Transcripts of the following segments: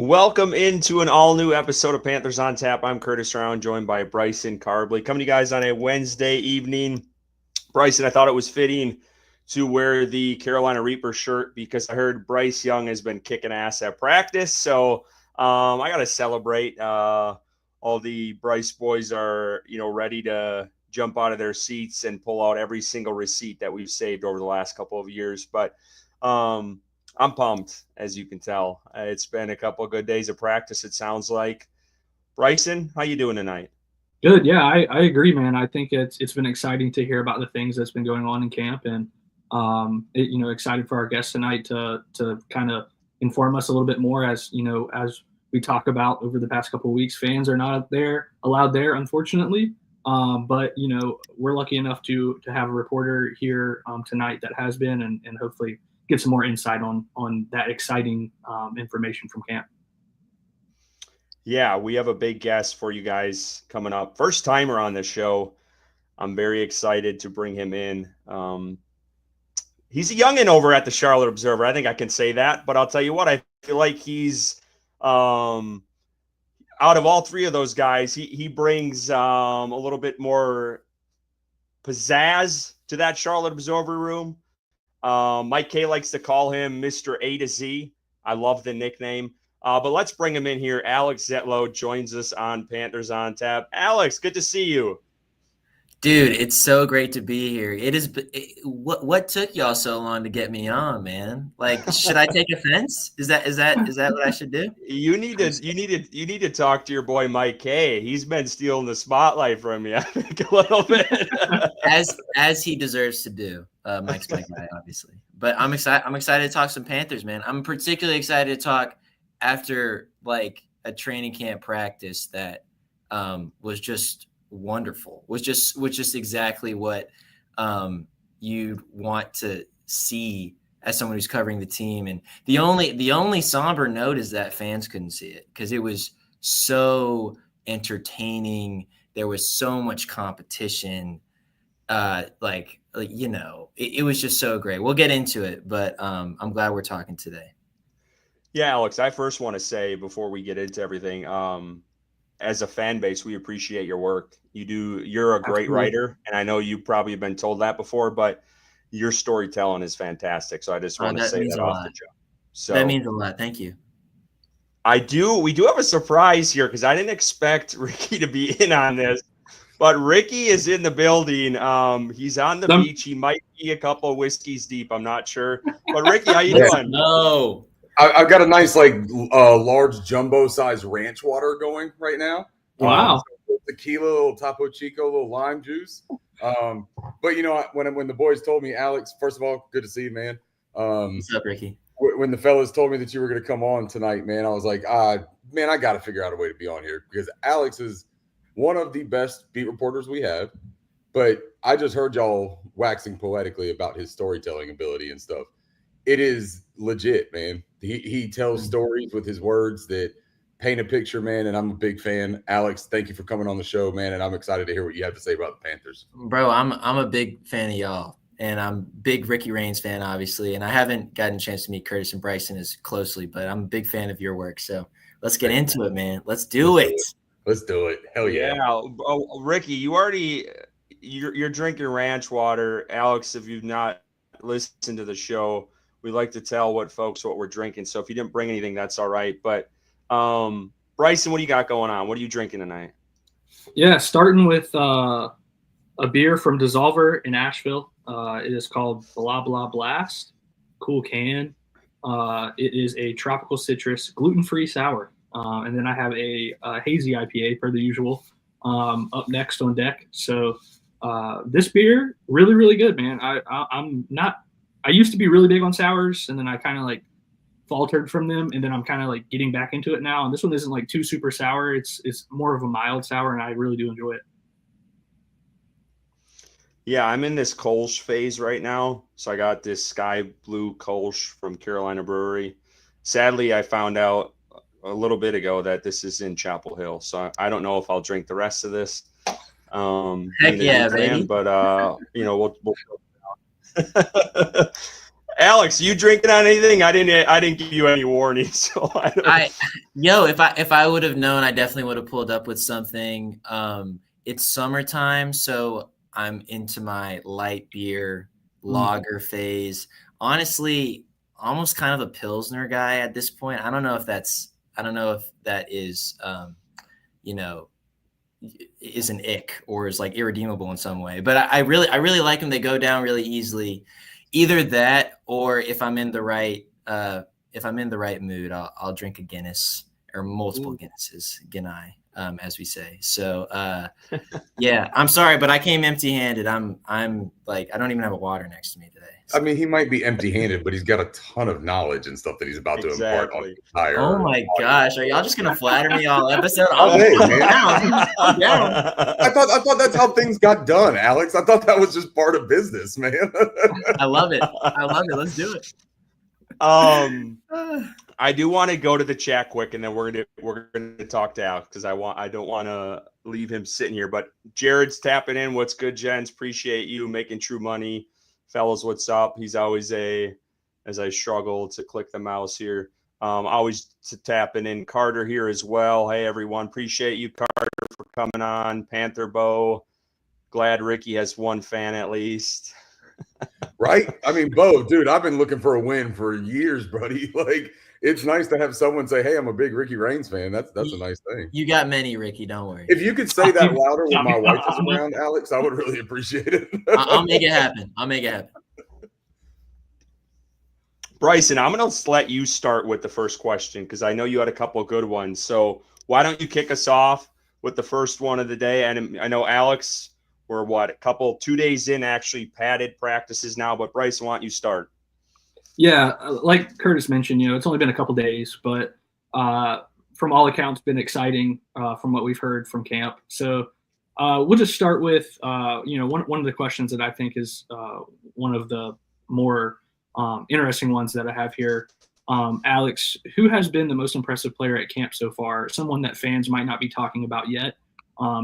Welcome into an all-new episode of Panthers on Tap. I'm Curtis Rauen, joined by Bryson Karbley. Coming to you guys on a Wednesday evening. Bryson, I thought it was fitting to wear the Carolina Reaper shirt because I heard Bryce Young has been kicking ass at practice. So I got to celebrate. All the Bryce boys are, ready to jump out of their seats and pull out every single receipt that we've saved over the last couple of years. But I'm pumped, as you can tell. It's been a couple of good days of practice, it sounds like. Bryson, how you doing tonight? Good. Yeah, I agree, man. I think it's been exciting to hear about the things that's been going on in camp, and excited for our guests tonight to kind of inform us a little bit more as we talk about over the past couple of weeks. Fans are not allowed there, unfortunately. But we're lucky enough to have a reporter here tonight that has been, and hopefully get some more insight on that exciting information from camp. Yeah, we have a big guest for you guys coming up. First timer on this show. I'm very excited to bring him in. He's a youngin' over at the Charlotte Observer. I think I can say that. But I'll tell you what, I feel like he's out of all three of those guys, he brings a little bit more pizzazz to that Charlotte Observer room. Mike K likes to call him Mr. A to Z. I love the nickname. But let's bring him in here. Alex Zietlow joins us on Panthers on Tap. Alex, good to see you. Dude, it's so great to be here. What took y'all so long to get me on, man? Like, should I take offense? Is that what I should do? You need to talk to your boy Mike K. He's been stealing the spotlight from you, I think, a little bit. as he deserves to do. Mike's my guy, obviously. But I'm excited to talk some Panthers, man. I'm particularly excited to talk after like a training camp practice that was just wonderful. Was just exactly what you'd want to see as someone who's covering the team. And the only somber note is that fans couldn't see it because it was so entertaining. There was so much competition. It was just so great. We'll get into it, but I'm glad we're talking today. Yeah, Alex, I first want to say before we get into everything, as a fan base, we appreciate your work. You're a great writer, and I know you've probably been told that before, but your storytelling is fantastic. So I just want to say that off the jump. So that means a lot. Thank you. We do have a surprise here because I didn't expect Ricky to be in on this, but Ricky is in the building. He's on the beach. He might be a couple of whiskeys deep. I'm not sure. But Ricky, how you doing? No. I've got a nice, large jumbo-sized ranch water going right now. Wow. Tequila, a little Topo Chico, a little lime juice. But, when the boys told me, Alex, first of all, good to see you, man. What's up, Ricky? When the fellas told me that you were going to come on tonight, man, I was like, man, I got to figure out a way to be on here because Alex is one of the best beat reporters we have. But I just heard y'all waxing poetically about his storytelling ability and stuff. It is legit, man. He tells stories with his words that paint a picture, man, and I'm a big fan. Alex, thank you for coming on the show, man, and I'm excited to hear what you have to say about the Panthers. Bro, I'm a big fan of y'all, and I'm a big Ricky Raines fan, obviously, and I haven't gotten a chance to meet Curtis and Bryson as closely, but I'm a big fan of your work, so let's get into it, man. Let's do it. Let's do it. Hell yeah. Oh, Ricky, you're drinking ranch water. Alex, if you've not listened to the show, we like to tell what we're drinking. So if you didn't bring anything, that's all right. But Bryson, what do you got going on? What are you drinking tonight? Yeah, starting with a beer from Dissolver in Asheville. It is called Blah Blah Blast. Cool can. It is a tropical citrus, gluten-free sour. And then I have a hazy IPA per the usual up next on deck. So this beer, really, really good, man. I used to be really big on sours, and then I kind of faltered from them, and then I'm kind of getting back into it now. And this one isn't too super sour. It's more of a mild sour, and I really do enjoy it. Yeah, I'm in this Kolsch phase right now. So I got this sky blue Kolsch from Carolina Brewery. Sadly, I found out a little bit ago that this is in Chapel Hill. So I don't know if I'll drink the rest of this. Heck yeah, baby. But, we'll Alex, Alex, you drinking on anything? I didn't give you any warning, so I don't. If I would have known, I definitely would have pulled up with something. It's summertime, so I'm into my light beer lager phase. Honestly, almost kind of a Pilsner guy at this point. I don't know if that is, is an ick or is like irredeemable in some way. But I really like them. They go down really easily. Either that, or if I'm in the right mood, I'll drink a Guinness or multiple Guinnesses, Guinness, as we say. So yeah, I'm sorry, but I came empty-handed. I'm like, I don't even have a water next to me today. So. I mean, he might be empty-handed, but he's got a ton of knowledge and stuff that he's about to impart on the entire. Oh my gosh, are y'all just gonna flatter me all episode? Hey, man. I'm down. I thought that's how things got done, Alex. I thought that was just part of business, man. I love it. Let's do it. I do want to go to the chat quick, and then we're gonna talk to Alex because I don't want to leave him sitting here. But Jared's tapping in. What's good, gents? Appreciate you making true money, fellas. What's up? He's always as I struggle to click the mouse here. Always tapping in. Carter here as well. Hey everyone, appreciate you, Carter, for coming on. Panther Bo, glad Ricky has one fan at least. Right? I mean, Bo, dude, I've been looking for a win for years, buddy. Like, it's nice to have someone say, "Hey, I'm a big Ricky Reigns fan." That's a nice thing. You got many, Ricky. Don't worry. If you could say that louder when my wife is around, Alex, I would really appreciate it. I'll make it happen. Bryson, I'm going to let you start with the first question because I know you had a couple of good ones. So why don't you kick us off with the first one of the day? And I know Alex, we're 2 days in actually padded practices now, but Bryson, why don't you start? Yeah, like Curtis mentioned, it's only been a couple days, but from all accounts, been exciting from what we've heard from camp. So we'll just start with, one of the questions that I think is one of the more interesting ones that I have here. Alex, who has been the most impressive player at camp so far? Someone that fans might not be talking about yet,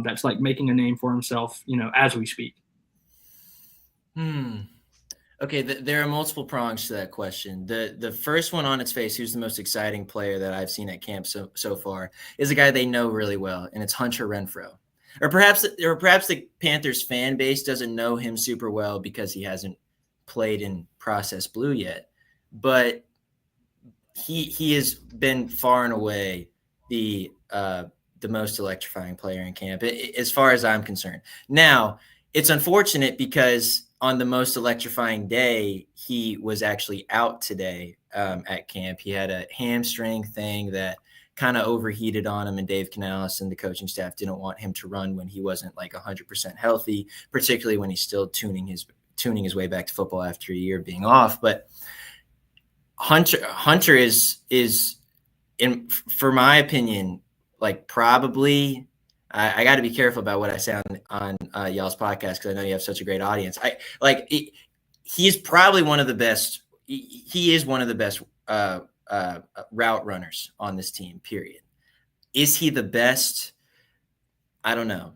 that's like making a name for himself, as we speak. Okay, there are multiple prongs to that question. The first one on its face, who's the most exciting player that I've seen at camp so far, is a guy they know really well, and it's Hunter Renfrow. Or perhaps the Panthers fan base doesn't know him super well because he hasn't played in Process Blue yet. But he has been far and away the most electrifying player in camp, as far as I'm concerned. Now, it's unfortunate because on the most electrifying day, he was actually out today at camp. He had a hamstring thing that kind of overheated on him, and Dave Canales and the coaching staff didn't want him to run when he wasn't like 100% healthy, particularly when he's still tuning his way back to football after a year of being off. But Hunter is for my opinion, like probably I got to be careful about what I say on y'all's podcast because I know you have such a great audience. He's probably one of the best. He is one of the best route runners on this team. Period. Is he the best? I don't know.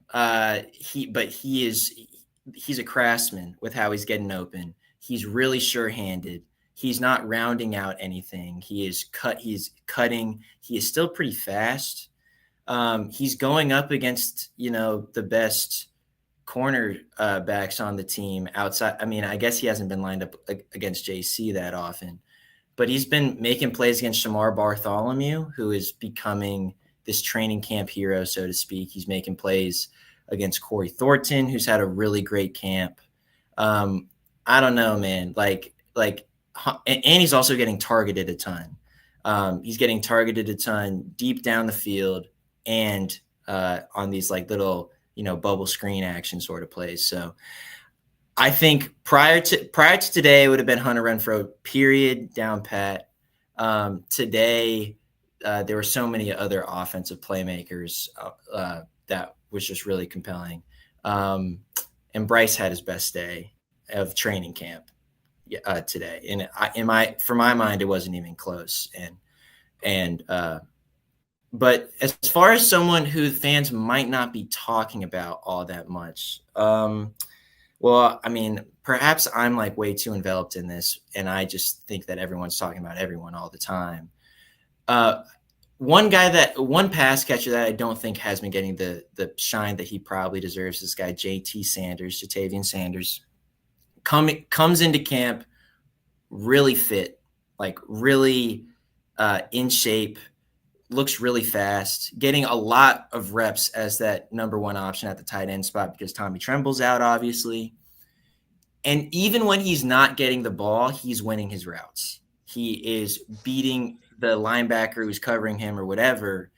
He's a craftsman with how he's getting open. He's really sure-handed. He's not rounding out anything. He's cutting. He is still pretty fast. He's going up against, the best corner backs on the team outside. I mean, I guess he hasn't been lined up against JC that often, but he's been making plays against Shamar Bartholomew, who is becoming this training camp hero, so to speak. He's making plays against Cory Thornton, who's had a really great camp. I don't know, man. And he's also getting targeted a ton. He's getting targeted a ton deep down the field and on these like little, bubble screen action sort of plays. So I think prior to today, it would have been Hunter Renfrow, period, down pat. Today, there were so many other offensive playmakers that was just really compelling. And Bryce had his best day of training camp today. And for my mind, it wasn't even close. But as far as someone who fans might not be talking about all that much, Well, I mean, perhaps I'm like way too enveloped in this, and I just think that everyone's talking about everyone all the time. One pass catcher that I don't think has been getting the shine that he probably deserves is this guy, Jatavian Sanders. Comes into camp really fit, like really in shape, looks really fast, getting a lot of reps as that number one option at the tight end spot because Tommy Tremble's out, obviously. And even when he's not getting the ball, he's winning his routes. He is beating the linebacker who's covering him or whatever.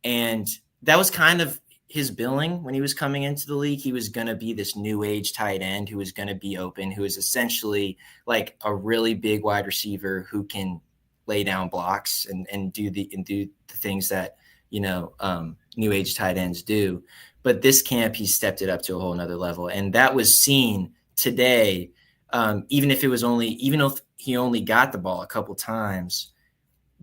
And that was kind of his billing when he was coming into the league. He was going to be this new age tight end who was going to be open, who is essentially like a really big wide receiver who can lay down blocks and do the things that, new age tight ends do. But this camp, he stepped it up to a whole nother level. And that was seen today. Even if he only got the ball a couple times,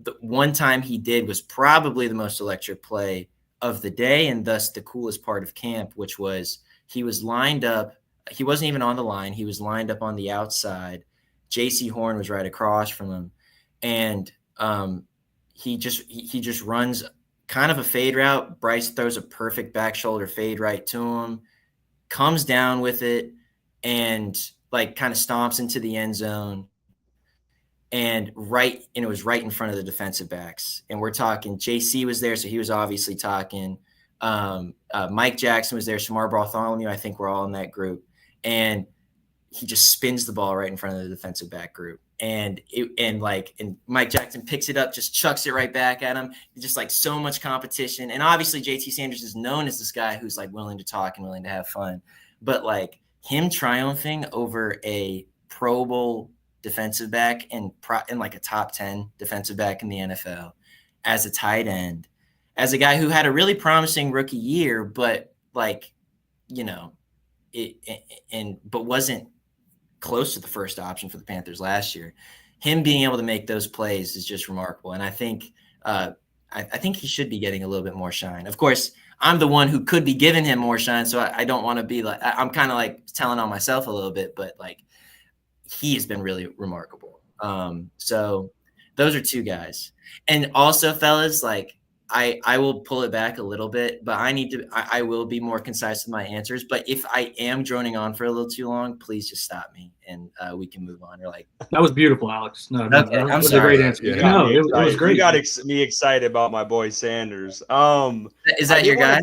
the one time he did was probably the most electric play of the day. And thus the coolest part of camp, which was he was lined up. He wasn't even on the line. He was lined up on the outside. JC Horn was right across from him. And he just runs kind of a fade route. Bryce throws a perfect back shoulder fade right to him, comes down with it, and like kind of stomps into the end zone. And it was right in front of the defensive backs. And we're talking JC was there, so he was obviously talking. Mike Jackson was there. Shamar Bartholomew, I think we're all in that group. And he just spins the ball right in front of the defensive back group. And Mike Jackson picks it up, just chucks it right back at him. Just like so much competition. And obviously JT Sanders is known as this guy who's like willing to talk and willing to have fun. But like him triumphing over a Pro Bowl defensive back and like a top 10 defensive back in the NFL as a tight end, as a guy who had a really promising rookie year, but like, but wasn't close to the first option for the Panthers last year. Him being able to make those plays is just remarkable. And I think he should be getting a little bit more shine. Of course, I'm the one who could be giving him more shine. So I don't want to be like, I'm kind of like telling on myself a little bit, but like he has been really remarkable. So those are two guys. And also, fellas, like I will pull it back a little bit, but I will be more concise with my answers. But if I am droning on for a little too long, please just stop me and we can move on. Or like that was beautiful, Alex. No, okay, that I'm was sorry. a great answer. Yeah. No, it was great. You got me excited about my boy Sanders. Is that your guy?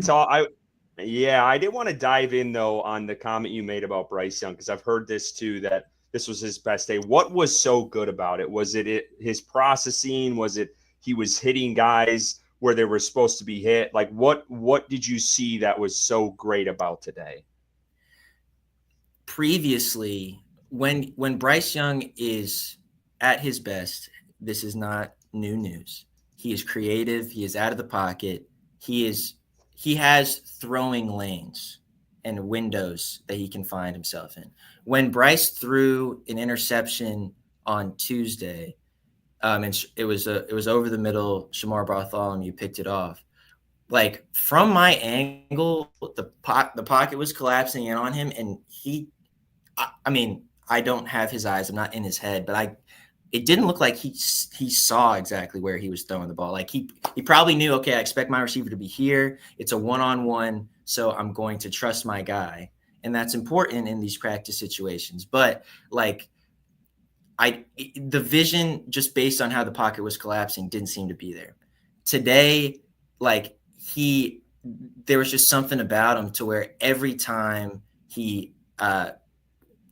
I did want to dive in though on the comment you made about Bryce Young, because I've heard this too, that this was his best day. What was so good about it? Was it his processing? Was it he was hitting guys where they were supposed to be hit? Like what did you see that was so great about today? Previously, when Bryce Young is at his best, this is not new news. He is creative. He is out of the pocket. He has throwing lanes and windows that he can find himself in. When Bryce threw an interception on Tuesday, and it was over the middle, Shamar Bartholomew picked it off. Like from my angle, the pocket was collapsing in on him, and I don't have his eyes. I'm not in his head, but it didn't look like he saw exactly where he was throwing the ball. Like he probably knew, okay, I expect my receiver to be here. It's a one-on-one, so I'm going to trust my guy. And that's important in these practice situations. But like the vision just based on how the pocket was collapsing didn't seem to be there. Today, like there was just something about him to where every time he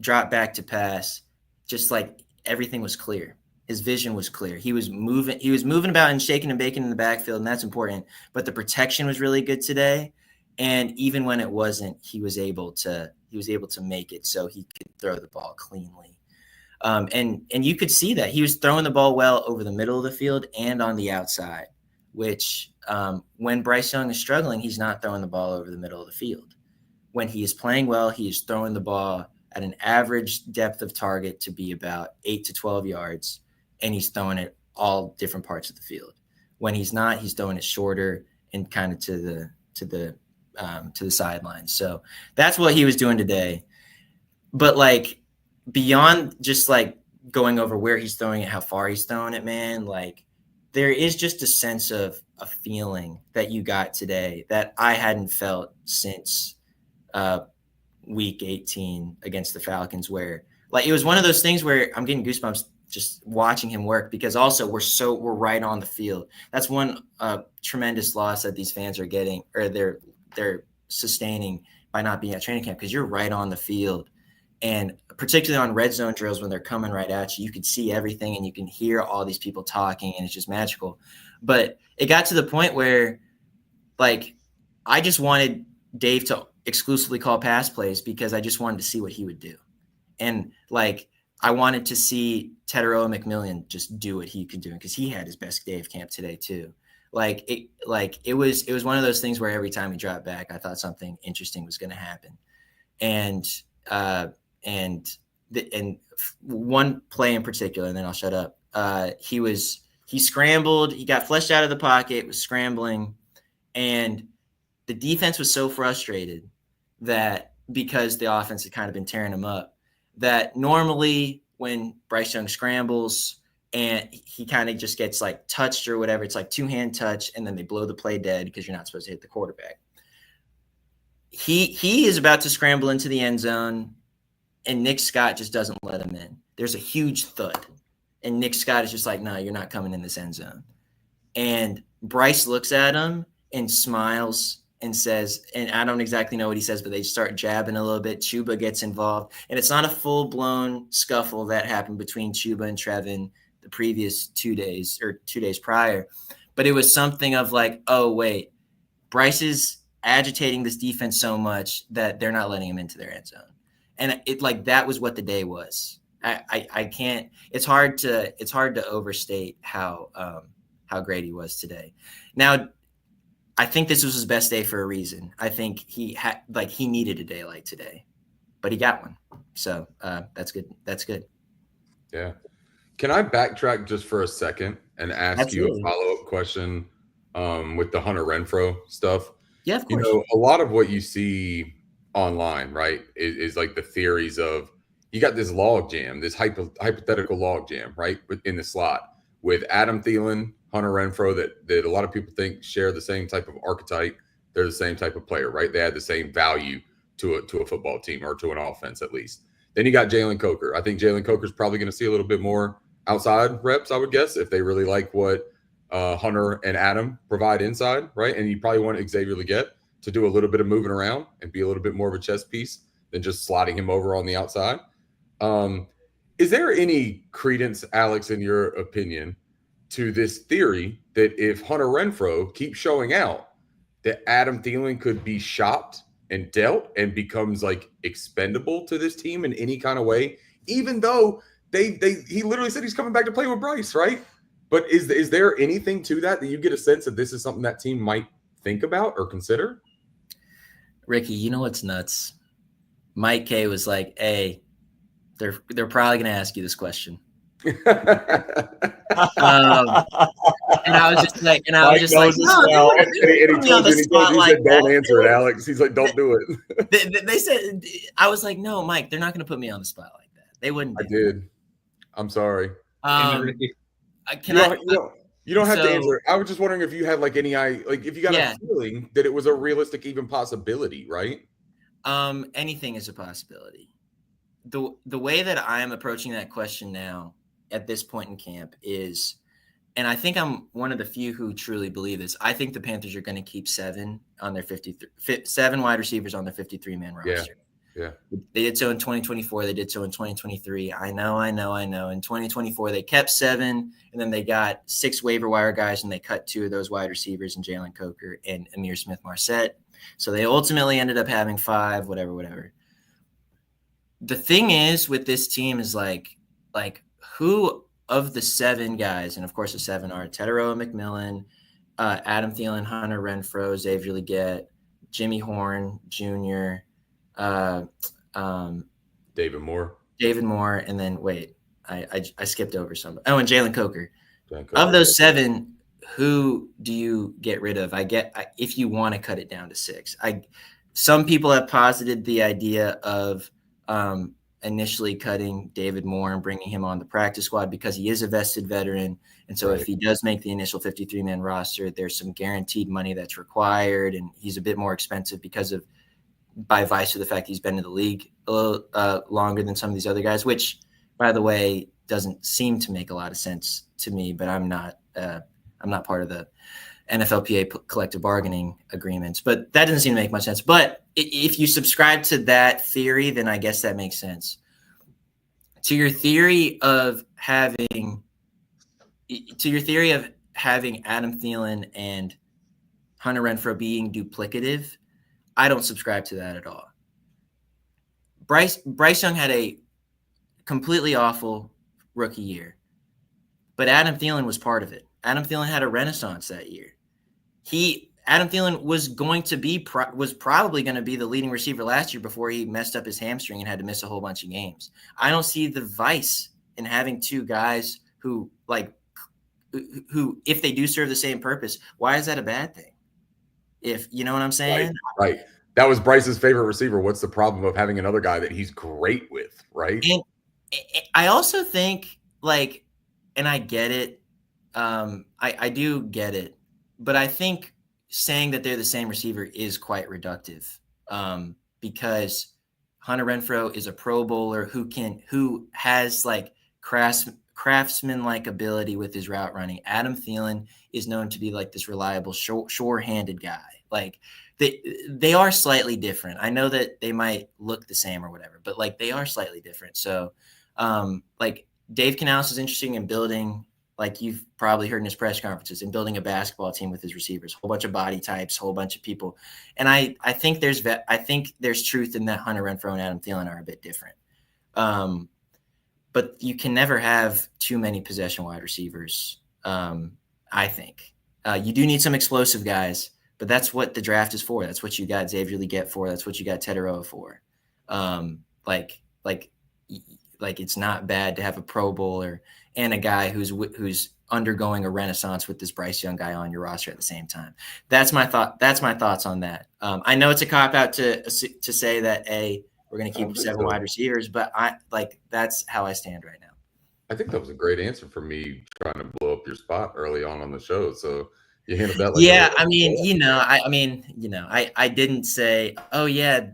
dropped back to pass, just like everything was clear. His vision was clear. He was moving about and shaking and baking in the backfield, and that's important. But the protection was really good today. And even when it wasn't, he was able to make it so he could throw the ball cleanly. And you could see that he was throwing the ball well over the middle of the field and on the outside, which when Bryce Young is struggling, he's not throwing the ball over the middle of the field. When he is playing well, he is throwing the ball at an average depth of target to be about 8 to 12 yards, and he's throwing it all different parts of the field. When he's not, he's throwing it shorter and kind of to the sidelines. So that's what he was doing today. but like beyond just like going over where he's throwing it, how far he's throwing it, man, like there is just a sense of a feeling that you got today that I hadn't felt since week 18 against the Falcons, where like it was one of those things where I'm getting goosebumps just watching him work, because also we're right on the field. That's one tremendous loss that these fans are getting, or they're sustaining by not being at training camp, because you're right on the field. And particularly on red zone drills, when they're coming right at you, you can see everything and you can hear all these people talking, and it's just magical. But it got to the point where, like, I just wanted Dave to exclusively call pass plays because I just wanted to see what he would do. And, like, I wanted to see Teteroa McMillan just do what he could do, because he had his best day of camp today too. It was one of those things where every time he dropped back, I thought something interesting was going to happen. And one play in particular, and then I'll shut up. He scrambled, he got flushed out of the pocket, was scrambling, and the defense was so frustrated that, because the offense had kind of been tearing him up, that normally when Bryce Young scrambles and he kind of just gets like touched or whatever, it's like 2-hand touch, and then they blow the play dead because you're not supposed to hit the quarterback. He is about to scramble into the end zone, and Nick Scott just doesn't let him in. There's a huge thud, and Nick Scott is just like, no, you're not coming in this end zone. And Bryce looks at him and smiles and says, and I don't exactly know what he says, but they start jabbing a little bit. Chuba gets involved, and it's not a full-blown scuffle that happened between Chuba and Trevin the previous 2 days or 2 days prior, but it was something of like, oh, wait, Bryce is agitating this defense so much that they're not letting him into their end zone. And it, like, that was what the day was. I can't, it's hard to overstate how great he was today. Now, I think this was his best day for a reason. I think he needed a day like today, but he got one. So that's good. That's good. Yeah. Can I backtrack just for a second and ask you a follow-up question with the Hunter Renfrow stuff? Yeah, of course. You know, a lot of what you see online, right, is like the theories of, you got this log jam, this hypothetical log jam, right, in the slot with Adam Thielen, Hunter Renfrow, that a lot of people think share the same type of archetype. They're the same type of player, right? They add the same value to a football team, or to an offense at least. Then you got Jalen Coker. I think Jalen Coker's probably going to see a little bit more outside reps, I would guess, if they really like what Hunter and Adam provide inside, right? And you probably want Xavier Legette to do a little bit of moving around and be a little bit more of a chess piece than just sliding him over on the outside. Is there any credence, Alex, in your opinion, to this theory that if Hunter Renfrow keeps showing out, that Adam Thielen could be shopped and dealt and becomes like expendable to this team in any kind of way, even though he literally said he's coming back to play with Bryce, right? But is there anything to that you get a sense that this is something that team might think about or consider? Ricky, you know what's nuts? Mike K was like, hey, they're probably going to ask you this question. And I was just like, no, and he told you, he said, don't answer it, Alex. He's like, don't do it. They said, I was like, no, Mike, they're not going to put me on the spot like that. They wouldn't. I did. I'm sorry. You don't have to answer. I was just wondering if you had like any, if you got a feeling that it was a realistic even possibility, right? Anything is a possibility. The way that I am approaching that question now at this point in camp is, and I think I'm one of the few who truly believe this, I think the Panthers are going to keep 7 wide receivers on their 53-man roster. Yeah. They did so in 2024. They did so in 2023. I know. In 2024, they kept 7, and then they got 6 waiver wire guys, and they cut 2 of those wide receivers, and Jalen Coker and Amir Smith-Marset. So they ultimately ended up having 5, whatever. The thing is with this team is like who of the 7 guys, and of course the 7 are Teteroa McMillan, Adam Thielen, Hunter Renfrow, Xavier Legette, Jimmy Horn Jr., David Moore, and then wait, I skipped over some. Oh, and Jalen Coker. Of those 7, who do you get rid of? If you want to cut it down to 6. Some people have posited the idea of initially cutting David Moore and bringing him on the practice squad because he is a vested veteran. And so if he does make the initial 53-man roster, there's some guaranteed money that's required, and he's a bit more expensive by vice of the fact he's been in the league a little longer than some of these other guys, which, by the way, doesn't seem to make a lot of sense to me, but I'm not part of the NFLPA collective bargaining agreements, but that doesn't seem to make much sense. But if you subscribe to that theory, then I guess that makes sense. To your theory of having Adam Thielen and Hunter Renfrow being duplicative, I don't subscribe to that at all. Bryce Young had a completely awful rookie year, but Adam Thielen was part of it. Adam Thielen had a renaissance that year. Adam Thielen was probably going to be the leading receiver last year before he messed up his hamstring and had to miss a whole bunch of games. I don't see the vice in having two guys who, if they do serve the same purpose, why is that a bad thing? If you know what I'm saying? Right. That was Bryce's favorite receiver. What's the problem of having another guy that he's great with, right? And I also think, and I get it. I do get it. But I think saying that they're the same receiver is quite reductive, because Hunter Renfrow is a Pro Bowler who has craftsman-like ability with his route running. Adam Thielen is known to be this reliable, sure-handed guy. They are slightly different. I know that they might look the same or whatever, but they are slightly different. So, Dave Canales is interesting in building, you've probably heard in his press conferences, in building a basketball team with his receivers, a whole bunch of body types, a whole bunch of people. And I think there's truth in that Hunter Renfrow and Adam Thielen are a bit different. But you can never have too many possession wide receivers. I think you do need some explosive guys, but that's what the draft is for. That's what you got Xavier Legette for. That's what you got Teteroa for. It's not bad to have a Pro Bowler and a guy who's undergoing a renaissance with this Bryce Young guy on your roster at the same time. That's my thought. That's my thoughts on that. I know it's a cop out to say that we're going to keep 7 wide receivers, but that's how I stand right now. I think that was a great answer for me trying to blow up your spot early on the show. So you handled that. Yeah, I didn't say, oh yeah,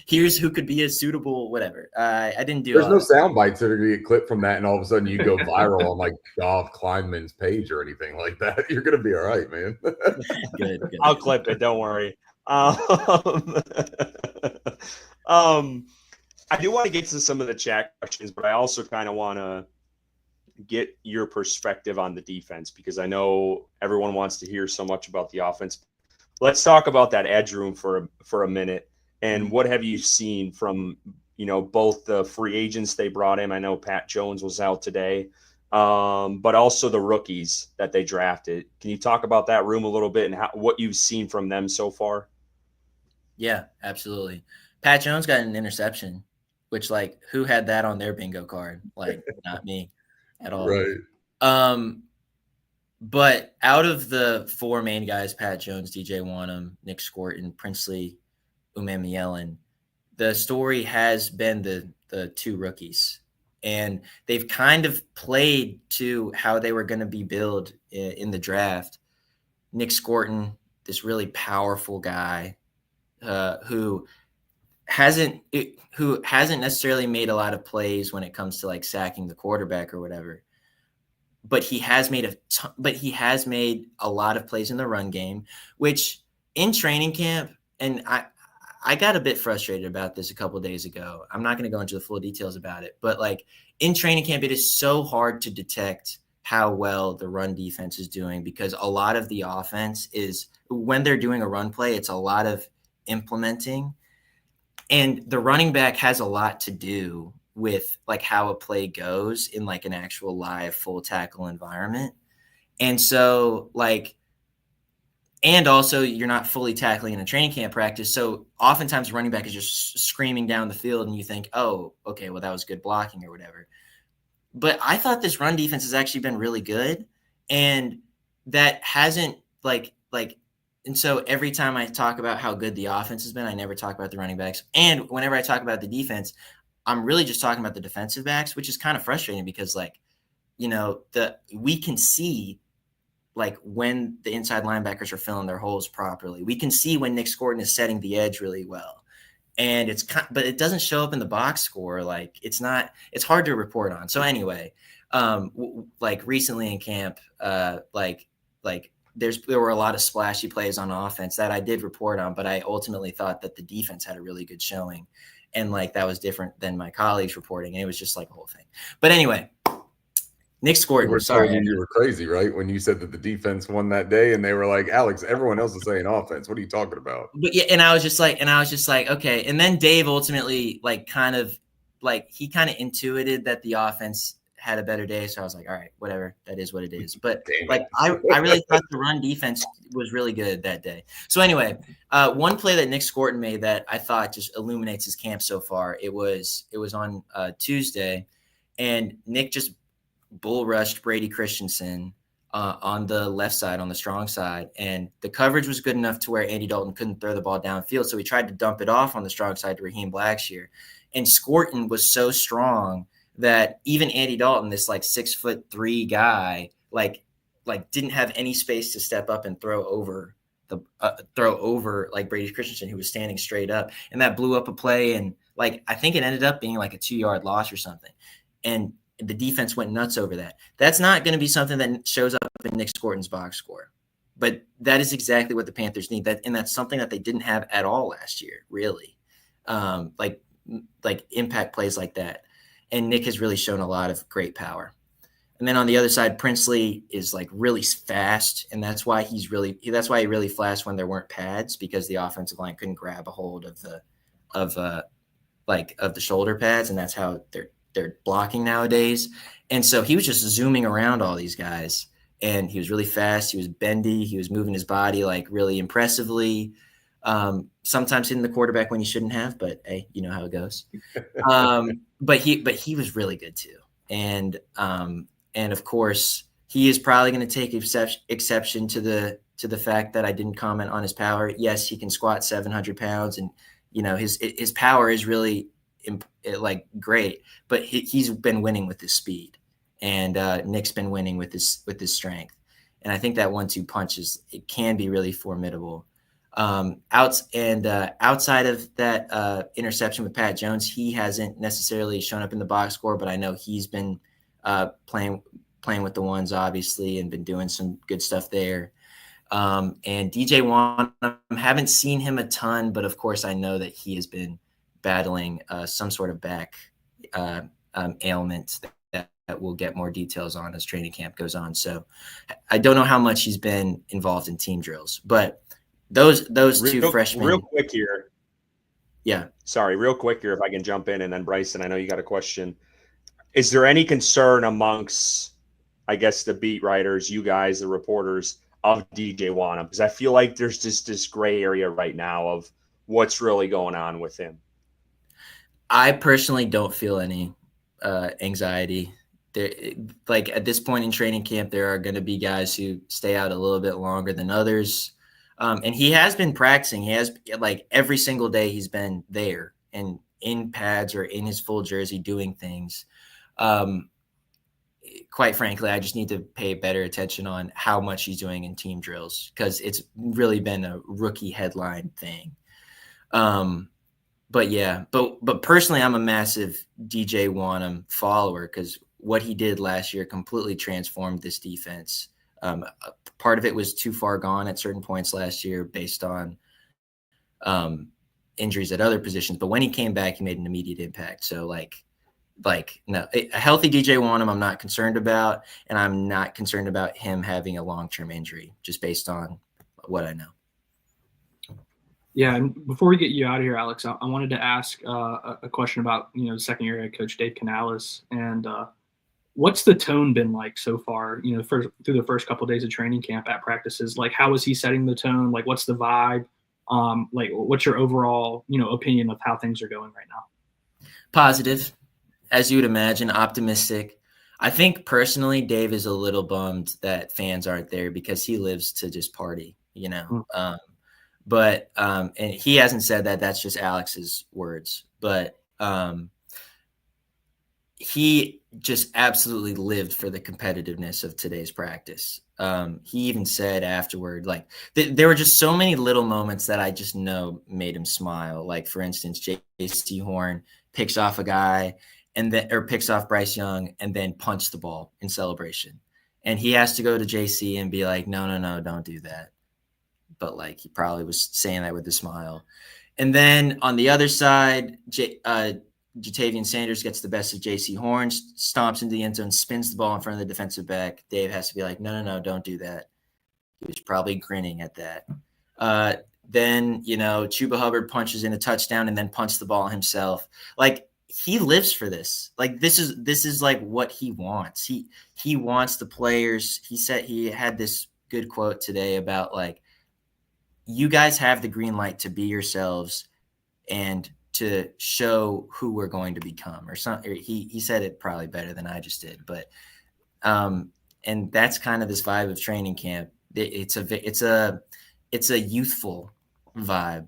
here's who could be a suitable whatever. I didn't do. There's no sound bites that are going to get clipped from that, and all of a sudden you go viral on Goff Kleinman's page or anything like that. You're going to be all right, man. Good. I'll clip it. Don't worry. I do want to get to some of the chat questions, but I also kind of want to get your perspective on the defense, because I know everyone wants to hear so much about the offense. Let's talk about that edge room for a minute. And what have you seen from, both the free agents they brought in? I know Pat Jones was out today, but also the rookies that they drafted. Can you talk about that room a little bit and what you've seen from them so far? Yeah, absolutely. Pat Jones got an interception, which who had that on their bingo card? Not me at all. Right. But out of the 4 main guys, Pat Jones, DJ Wanham, Nick Scorton, Princely Umehm-Yellen, the story has been the 2 rookies. And they've kind of played to how they were going to be billed in the draft. Nick Scorton, this really powerful guy who hasn't necessarily made a lot of plays when it comes to sacking the quarterback or whatever. But he has made a lot of plays in the run game, which in training camp, and I got a bit frustrated about this a couple of days ago. I'm not going to go into the full details about it, but in training camp, it is so hard to detect how well the run defense is doing, because a lot of the offense is, when they're doing a run play, it's a lot of implementing, and the running back has a lot to do with how a play goes in an actual live full tackle environment. And so and also you're not fully tackling in a training camp practice. So oftentimes the running back is just screaming down the field and you think, oh, okay, well, that was good blocking or whatever. But I thought this run defense has actually been really good. And that hasn't and so every time I talk about how good the offense has been, I never talk about the running backs. And whenever I talk about the defense, I'm really just talking about the defensive backs, which is kind of frustrating because, like, you know, we can see like when the inside linebackers are filling their holes properly. We can see when Nick Scorton is setting the edge really well. And but it doesn't show up in the box score. Like it's hard to report on. So anyway, like recently in camp, like there were a lot of splashy plays on offense that I did report on, but I ultimately thought that the defense had a really good showing. And like, that was different than my colleagues reporting. And it was just like a whole thing. But anyway, Nick Scorton. We were telling you were crazy, right? When you said that the defense won that day, and they were like, "Alex, everyone else is saying offense. What are you talking about?" But yeah, and I was just like, okay. And then Dave ultimately he kind of intuited that the offense had a better day. So I was like, all right, whatever. That is what it is. But like, I really thought the run defense was really good that day. So anyway, one play that Nick Scorton made that I thought just illuminates his camp so far. It was on Tuesday, and Nick just bull rushed Brady Christensen on the left side, on the strong side. And the coverage was good enough to where Andy Dalton couldn't throw the ball downfield. So he tried to dump it off on the strong side to Raheem Blackshear. And Scorton was so strong that even Andy Dalton, this like 6'3" guy, like didn't have any space to step up and throw over like Brady Christensen, who was standing straight up. And that blew up a play. And like, I think it ended up being like a 2-yard loss or something. And the defense went nuts over that. That's not going to be something that shows up in Nick Scorton's box score, but that is exactly what the Panthers need. And that's something that they didn't have at all last year, really. Like impact plays like that. And Nick has really shown a lot of great power. And then on the other side, Princely is like really fast, and that's why he really flashed when there weren't pads, because the offensive line couldn't grab a hold of the shoulder pads, and that's how they're blocking nowadays. And so he was just zooming around all these guys, and he was really fast. He was bendy. He was moving his body like really impressively. Sometimes hitting the quarterback when you shouldn't have, but hey, you know how it goes. But he was really good too. And of course he is probably going to take exception to the fact that I didn't comment on his power. Yes, he can squat 700 pounds, and you know, his power is really like great, but he's been winning with his speed, and Nick's been winning with his strength. And I think that 1-2 punch it can be really formidable. Outside of that interception with Pat Jones, he hasn't necessarily shown up in the box score, but I know he's been playing with the ones, obviously, and been doing some good stuff there. And DJ Wanham, haven't seen him a ton, but of course I know that he has been battling some sort of back ailment that we'll get more details on as training camp goes on. So I don't know how much he's been involved in team drills, but those two freshmen. Real quick here. Yeah. Sorry, real quick here, if I can jump in, and then Bryson, I know you got a question. Is there any concern amongst, I guess, the beat writers, you guys, the reporters, of DJ Wanham? Because I feel like there's just this gray area right now of what's really going on with him. I personally don't feel any anxiety. Like at this point in training camp, there are going to be guys who stay out a little bit longer than others. And he has been practicing. He has, like, every single day he's been there and in pads or in his full jersey doing things. Quite frankly, I just need to pay better attention on how much he's doing in team drills, because it's really been a rookie headline thing. But yeah, but personally, I'm a massive DJ Wanham follower, because what he did last year completely transformed this defense. Part of it was too far gone at certain points last year based on injuries at other positions. But when he came back, he made an immediate impact. So no, a healthy DJ Wanham, I'm not concerned about, and I'm not concerned about him having a long-term injury, just based on what I know. Yeah, and before we get you out of here, Alex, I wanted to ask a question about, the second-year head coach Dave Canales, and what's the tone been like so far? Through the first couple of days of training camp at practices, like how is he setting the tone? Like, what's the vibe? Like, what's your overall, opinion of how things are going right now? Positive, as you would imagine, optimistic. I think personally, Dave is a little bummed that fans aren't there, because he lives to just party, But and he hasn't said that. That's just Alex's words. But he just absolutely lived for the competitiveness of today's practice. He even said afterward, like there were just so many little moments that I just know made him smile. Like, for instance, J.C. Horn picks off a guy or picks off Bryce Young and then punts the ball in celebration. And he has to go to JC and be like, no, don't do that. But like, he probably was saying that with a smile. And then on the other side, Jatavian Sanders gets the best of J.C. Horn, stomps into the end zone, spins the ball in front of the defensive back. Dave has to be like, no, don't do that. He was probably grinning at that. Then, Chuba Hubbard punches in a touchdown and then punts the ball himself. Like, he lives for this. Like, this is like what he wants. He wants the players. He said he had this good quote today about like, you guys have the green light to be yourselves and to show who we're going to become, or something. He said it probably better than I just did, but and that's kind of this vibe of training camp. It's a youthful vibe.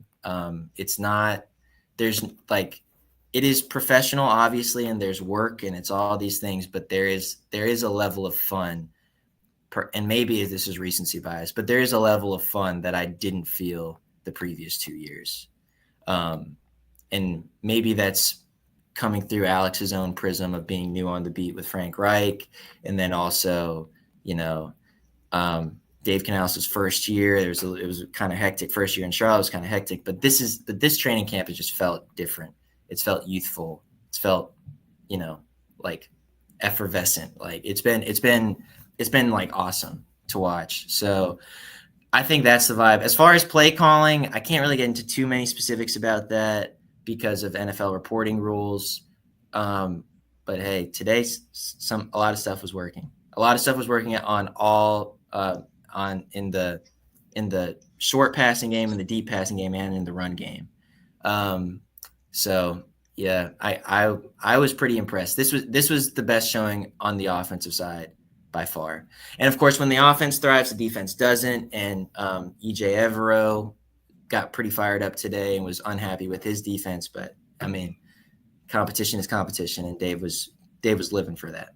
It's not, there's like, it is professional, obviously, and there's work and it's all these things, but there is a level of fun, and maybe this is recency bias, but there is a level of fun that I didn't feel the previous 2 years. And maybe that's coming through Alex's own prism of being new on the beat with Frank Reich. And then also, Dave Canales' first year, it was kind of hectic. First year in Charlotte was kind of hectic, but this training camp has just felt different. It's felt youthful. It's felt, like effervescent. Like it's been like awesome to watch. So I think that's the vibe. As far as play calling, I can't really get into too many specifics about that because of NFL reporting rules. But hey, today a lot of stuff was working. A lot of stuff was working on all in the short passing game, in the deep passing game, and in the run game. So yeah, I was pretty impressed. This was the best showing on the offensive side by far. And of course, when the offense thrives, the defense doesn't. And EJ Evero got pretty fired up today and was unhappy with his defense. But I mean, competition is competition, and Dave was living for that.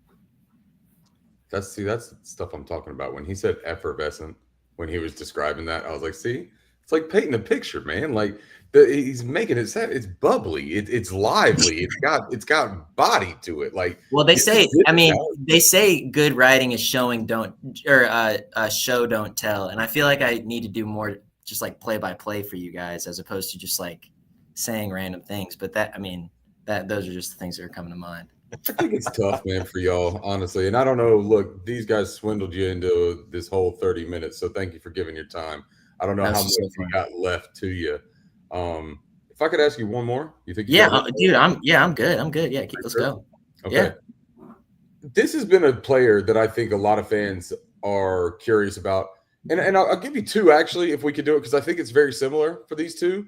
That's stuff I'm talking about. When he said effervescent, when he was describing that, I was like, see, it's like painting a picture, man. Like he's making it sound, it's bubbly, it's lively, it's got body to it. Like, well, they say good writing is show don't tell, and I feel like I need to do more, just like play by play for you guys, as opposed to just like saying random things. But those are just the things that are coming to mind. I think it's tough, man, for y'all, honestly. And I don't know, look, these guys swindled you into this whole 30 minutes, so thank you for giving your time. I don't know how much you got left to you. If I could ask you one more, you think? Dude, I'm good. Yeah, let's go. Okay. Yeah. This has been a player that I think a lot of fans are curious about, and I'll give you two actually, if we could do it, because I think it's very similar for these two.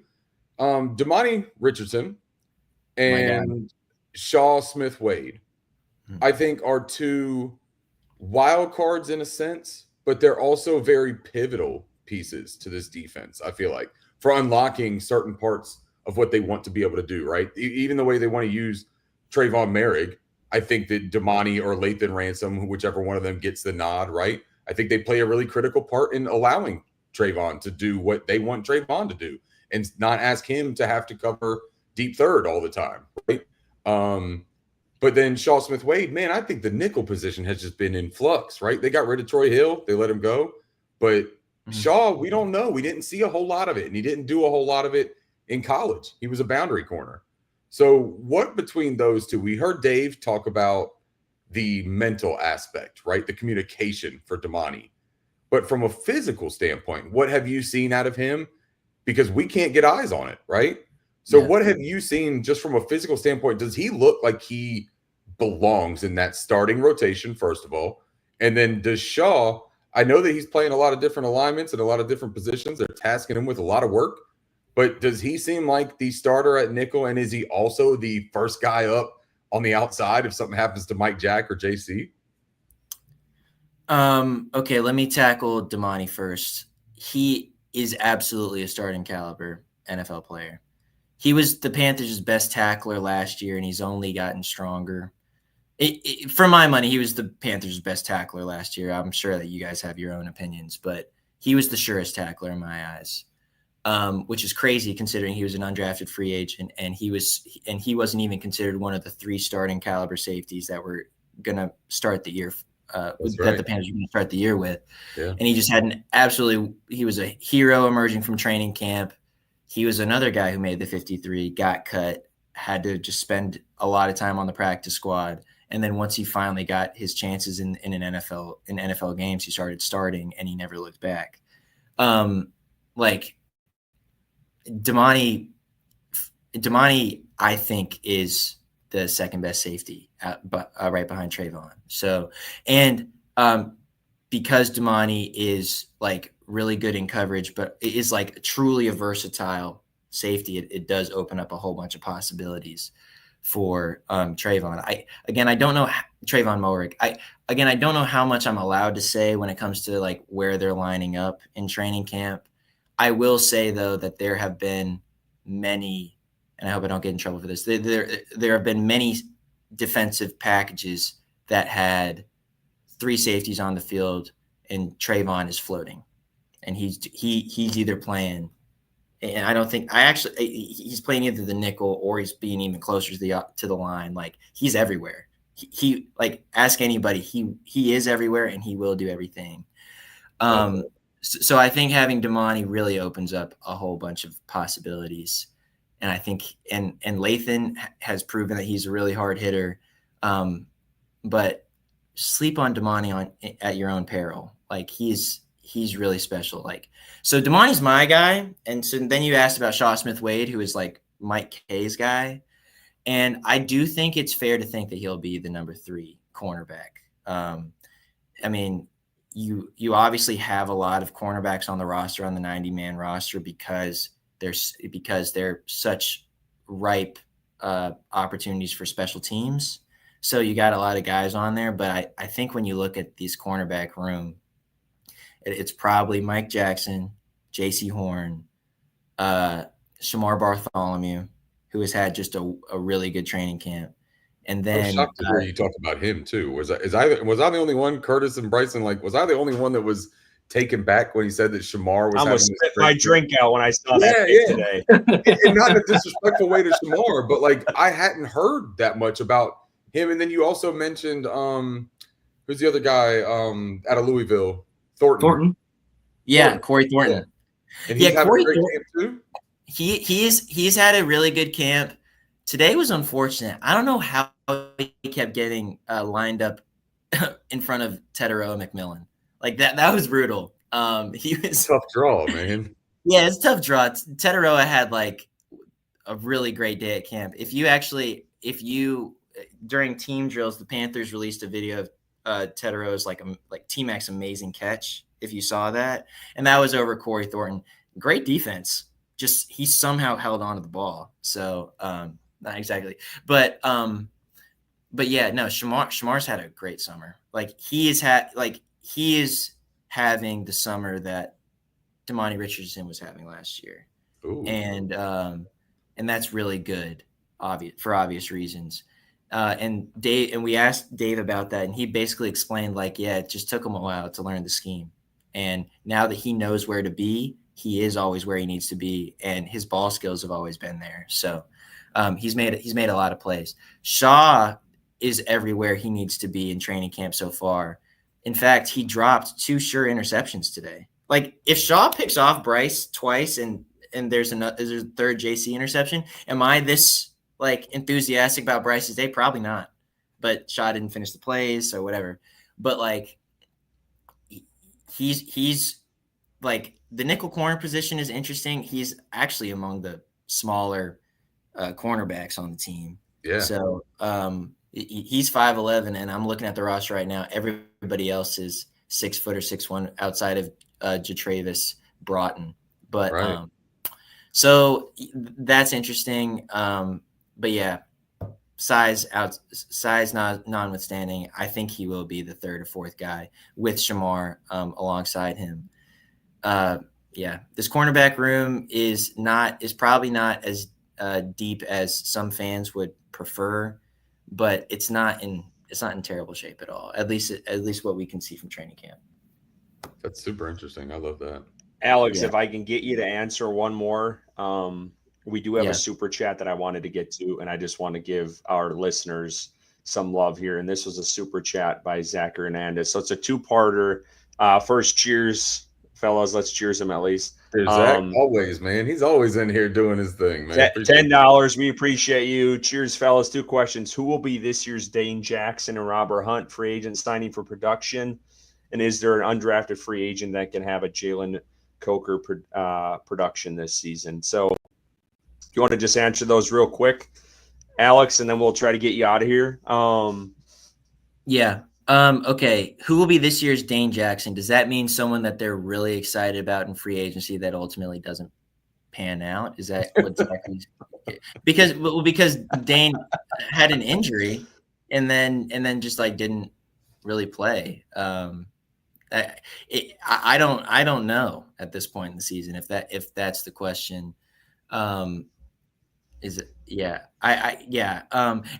Damani Richardson and Shaw Smith-Wade, I think, are two wild cards in a sense, but they're also very pivotal pieces to this defense, I feel like, for unlocking certain parts of what they want to be able to do, right? Even the way they want to use Trayvon Merrick, I think that Damani or Lathan Ransom, whichever one of them gets the nod, right? I think they play a really critical part in allowing Trayvon to do what they want Trayvon to do and not ask him to have to cover deep third all the time, right? But then Shaw Smith-Wade, man, I think the nickel position has just been in flux, right? They got rid of Troy Hill. They let him go. But Shaw, we don't know. We didn't see a whole lot of it, and he didn't do a whole lot of it in college. He was a boundary corner. So what between those two? We heard Dave talk about the mental aspect, right? The communication for Damani. But from a physical standpoint, what have you seen out of him? Because we can't get eyes on it, right? So what have you seen just from a physical standpoint? Does he look like he belongs in that starting rotation, first of all? And then does Shaw, I know that he's playing a lot of different alignments and a lot of different positions. They're tasking him with a lot of work. But does he seem like the starter at nickel? And is he also the first guy up on the outside if something happens to Mike Jack or JC? Okay, let me tackle Damani first. He is absolutely a starting caliber NFL player. He was the Panthers' best tackler last year, and he's only gotten stronger. For my money, he was the Panthers' best tackler last year. I'm sure that you guys have your own opinions, but he was the surest tackler in my eyes, which is crazy considering he was an undrafted free agent and he wasn't even considered one of the 3 starting caliber safeties that were going to start the year. That the Panthers were going to start the year with. Yeah. And he just had he was a hero emerging from training camp. He was another guy who made the 53, got cut, had to just spend a lot of time on the practice squad. And then once he finally got his chances in NFL games, he started starting and he never looked back. Like Damani, I think, is the second best safety right behind Trayvon. So, and because Damani is like really good in coverage, but it is like truly a versatile safety, it does open up a whole bunch of possibilities for Trayvon. I don't know Trayvon Moehrig. I don't know how much I'm allowed to say when it comes to like where they're lining up in training camp. I will say though that there have been many, and I hope I don't get in trouble for this. There have been many defensive packages that had 3 safeties on the field, and Trayvon is floating, and he's either playing. And I don't think he's playing either the nickel or he's being even closer to the line. Like he's everywhere. He like ask anybody. He is everywhere and he will do everything. So I think having Damani really opens up a whole bunch of possibilities. And I think and Lathan has proven that he's a really hard hitter. But sleep on Damani at your own peril. Like he's really special. Like, so Damani's my guy. And so then you asked about Shaw Smith-Wade, who is like Mike K's guy. And I do think it's fair to think that he'll be the number 3 cornerback. I mean, you obviously have a lot of cornerbacks on the roster, on the 90-man roster, because they're such ripe opportunities for special teams. So you got a lot of guys on there. But I think when you look at these cornerback room, it's probably Mike Jackson, J.C. Horn, Shamar Bartholomew, who has had just a really good training camp. And then I was shocked to hear you talk about him too. Was I the only one, Curtis and Bryson? Like, was I the only one that was taken back when he said that Shamar was? I almost spit my drink out when I saw that today. And not in a disrespectful way to Shamar, but like I hadn't heard that much about him. And then you also mentioned who's the other guy out of Louisville? Thornton. Yeah, Cory Thornton. Yeah. And he's having a great camp too. He's had a really good camp. Today was unfortunate. I don't know how he kept getting lined up in front of Teteroa McMillan. Like that was brutal. He was tough draw, man. Yeah, it's a tough draw. Teteroa had like a really great day at camp. If you during team drills, the Panthers released a video of Teteroa's like T-Mac's amazing catch, if you saw that. And that was over Cory Thornton. Great defense. Just he somehow held on to the ball. So not exactly. But yeah, no, Shamar's had a great summer. Like he is having the summer that Damani Richardson was having last year. Ooh. And that's really good, for obvious reasons. And we asked Dave about that, and he basically explained like, yeah, it just took him a while to learn the scheme. And now that he knows where to be, he is always where he needs to be, and his ball skills have always been there. So he's made a lot of plays. Shaw is everywhere he needs to be in training camp so far. In fact, he dropped 2 sure interceptions today. Like if Shaw picks off Bryce twice and there's a 3rd JC interception, am I this like enthusiastic about Bryce's day? Probably not. But Shaw didn't finish the plays, so whatever. But like he's like the nickel corner position is interesting. He's actually among the smaller cornerbacks on the team. Yeah. So he's 5'11", and I'm looking at the roster right now. Everybody else is 6 foot or 6'1" outside of Jatravis Broughton. But right. So that's interesting. But yeah, size notwithstanding, I think he will be the 3rd or 4th guy with Shamar alongside him. Yeah, this cornerback room is probably not as deep as some fans would prefer, but it's not in in terrible shape at all. At least what we can see from training camp. That's super interesting. I love that. Alex, Yeah. if I can get you to answer one more, we do have Yeah. a super chat that I wanted to get to, and I just want to give our listeners some love here. And this was a super chat by Zach Hernandez. So it's a two-parter. First, cheers, fellas. Let's cheers him at least. Dude, Zach, always, man. He's always in here doing his thing, man. $10. We appreciate you. Cheers, fellas. Two questions. Who will be this year's Dane Jackson and Robert Hunt free agent signing for production? And is there an undrafted free agent that can have a Jalen Coker production this season? So you want to just answer those real quick, Alex, and then we'll try to get you out of here. Yeah. Okay. Who will be this year's Dane Jackson? Does that mean someone that they're really excited about in free agency that ultimately doesn't pan out? Is that what exactly? because Dane had an injury and then just like didn't really play. I don't know at this point in the season if that's the question. Is it? Yeah.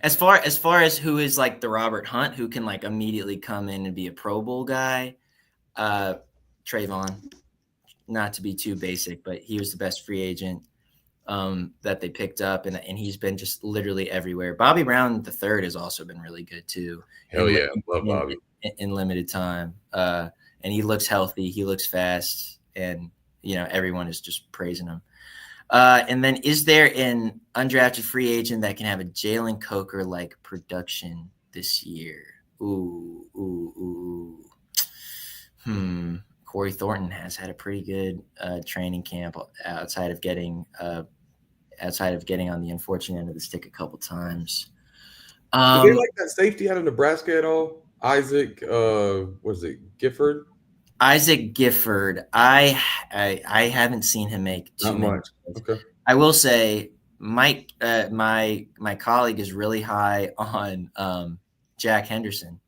As far as who is like the Robert Hunt who can like immediately come in and be a Pro Bowl guy, Trayvon, not to be too basic, but he was the best free agent that they picked up, and he's been just literally everywhere. Bobby Brown III has also been really good too. Hell yeah, love Bobby in limited time. And he looks healthy, he looks fast, and everyone is just praising him. And then is there an undrafted free agent that can have a Jalen Coker like production this year? Cory Thornton has had a pretty good training camp outside of getting on the unfortunate end of the stick a couple times. Do they like that safety out of Nebraska at all? Isaac, Gifford? Isaac Gifford. I haven't seen him make too much. Okay. I will say Mike, my colleague is really high on Jack Henderson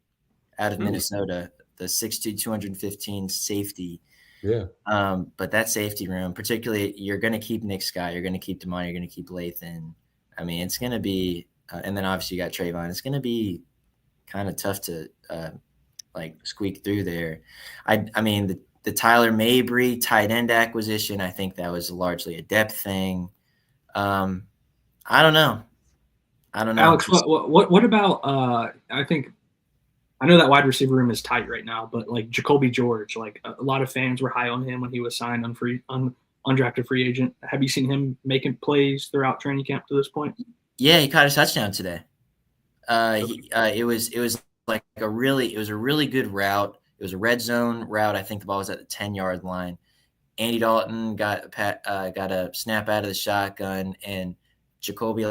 out of Minnesota, the 6'2", 215 safety. Yeah. But that safety room, particularly, you're going to keep Nick Scott, you're going to keep Demond, you're going to keep Lathan. I mean, it's going to be, and then obviously you got Trayvon. It's going to be kind of tough to squeak through there. I mean, the Tyler Mabry tight end acquisition, I think that was largely a depth thing. I don't know. Alex, what about I know that wide receiver room is tight right now, but like Jacoby George, like a lot of fans were high on him when he was signed undrafted free agent. Have you seen him making plays throughout training camp to this point? Yeah, he caught a touchdown today. It was a really good route. It was a red zone route. I think the ball was at the 10-yard line. Andy Dalton got a snap out of the shotgun, and Jacoby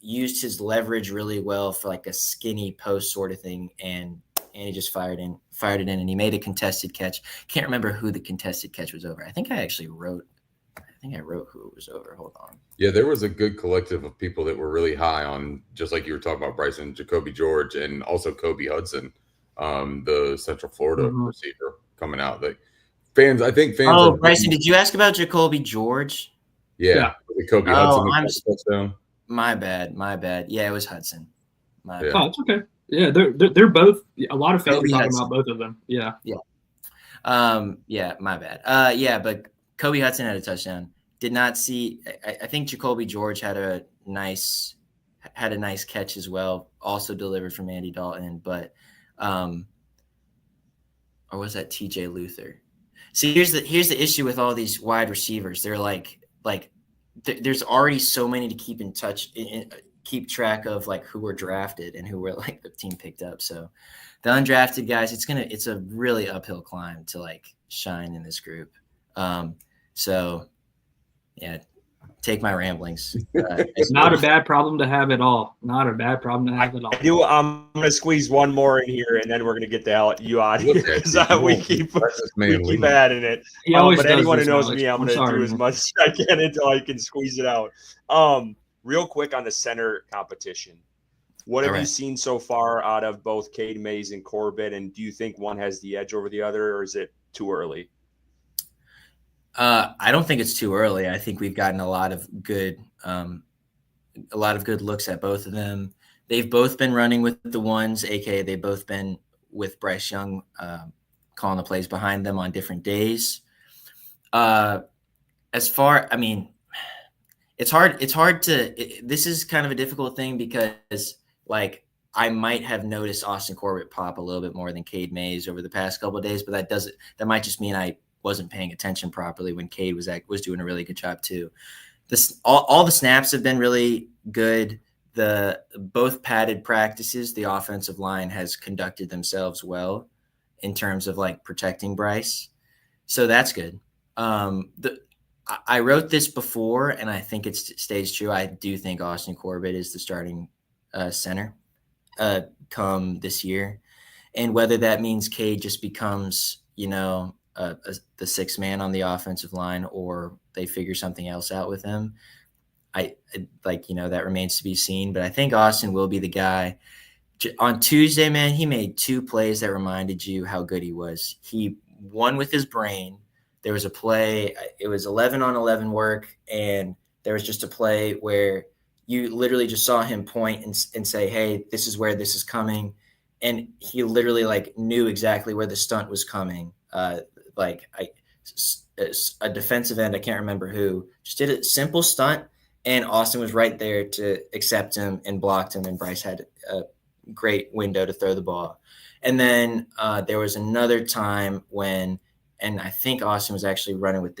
used his leverage really well for like a skinny post sort of thing, and he just fired it in, and he made a contested catch. Can't remember who the contested catch was over. I think I wrote who it was over. Hold on. Yeah, there was a good collective of people that were really high on, just like you were talking about, Bryson, Jacoby George, and also Kobe Hudson, the Central Florida receiver coming out. Fans. Oh, Bryson, did you ask about Jacoby George? Yeah. Kobe Hudson touchdown. My bad. Yeah, it was Hudson. Yeah. Oh, it's okay. Yeah, they're both. A lot of fans are talking about both of them. Yeah. Yeah, my bad. Yeah, but Kobe Hudson had a touchdown. Did not see. I think Jacoby George had a nice catch as well. Also delivered from Andy Dalton, but or was that T.J. Luther? See, here's the issue with all these wide receivers. They're like there's already so many to keep in touch, keep track of, like who were drafted and who were like the team picked up. So the undrafted guys, it's a really uphill climb to like shine in this group. So yeah, take my ramblings. It's not a bad problem to have at all. Not a bad problem to have at all. I'm going to squeeze one more in here, and then we're going to get the hell you out of here because we keep adding it. But anyone who knows me, I'm going to do as much as I can until I can squeeze it out. Real quick on the center competition. What have you seen so far out of both Cade Mays and Corbett, and do you think one has the edge over the other, or is it too early? I don't think it's too early. I think we've gotten a lot of good looks at both of them. They've both been running with the ones, aka they've both been with Bryce Young calling the plays behind them on different days. It's hard this is kind of a difficult thing because like I might have noticed Austin Corbett pop a little bit more than Cade Mays over the past couple of days, but that might just mean I wasn't paying attention properly when Cade was doing a really good job too. All the snaps have been really good. Both padded practices, the offensive line has conducted themselves well in terms of like protecting Bryce. So that's good. I wrote this before, and I think it stays true. I do think Austin Corbett is the starting center come this year. And whether that means Cade just becomes, the sixth man on the offensive line or they figure something else out with him, that remains to be seen. But I think Austin will be the guy. On Tuesday, man, he made 2 plays that reminded you how good he was. He won with his brain. There was a play, it was 11 on 11 work, and there was just a play where you literally just saw him point and say, hey, this is where this is coming. And he literally knew exactly where the stunt was coming. A defensive end, I can't remember who, just did a simple stunt, and Austin was right there to accept him and blocked him, and Bryce had a great window to throw the ball. And then there was another time when, and I think Austin was actually running with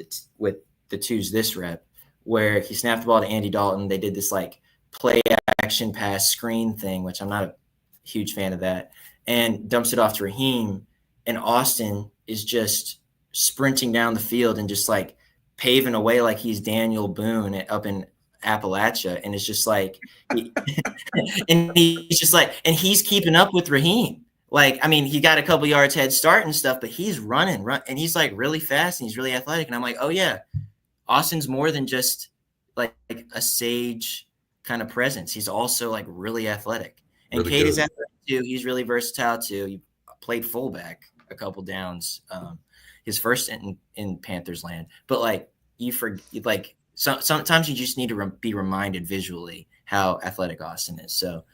the twos this rep, where he snapped the ball to Andy Dalton. They did this play action pass screen thing, which I'm not a huge fan of that, and dumps it off to Raheem. And Austin is just sprinting down the field and just paving away like he's Daniel Boone up in Appalachia. And it's just and he's keeping up with Raheem. He got a couple yards head start and stuff, but he's running, and he's really fast and he's really athletic. And I'm like, oh yeah, Austin's more than just a sage kind of presence. He's also really athletic. And really Cade is athletic too. He's really versatile too. He played fullback a couple downs, his first in Panthers land. But sometimes you just need to be reminded visually how athletic Austin is. So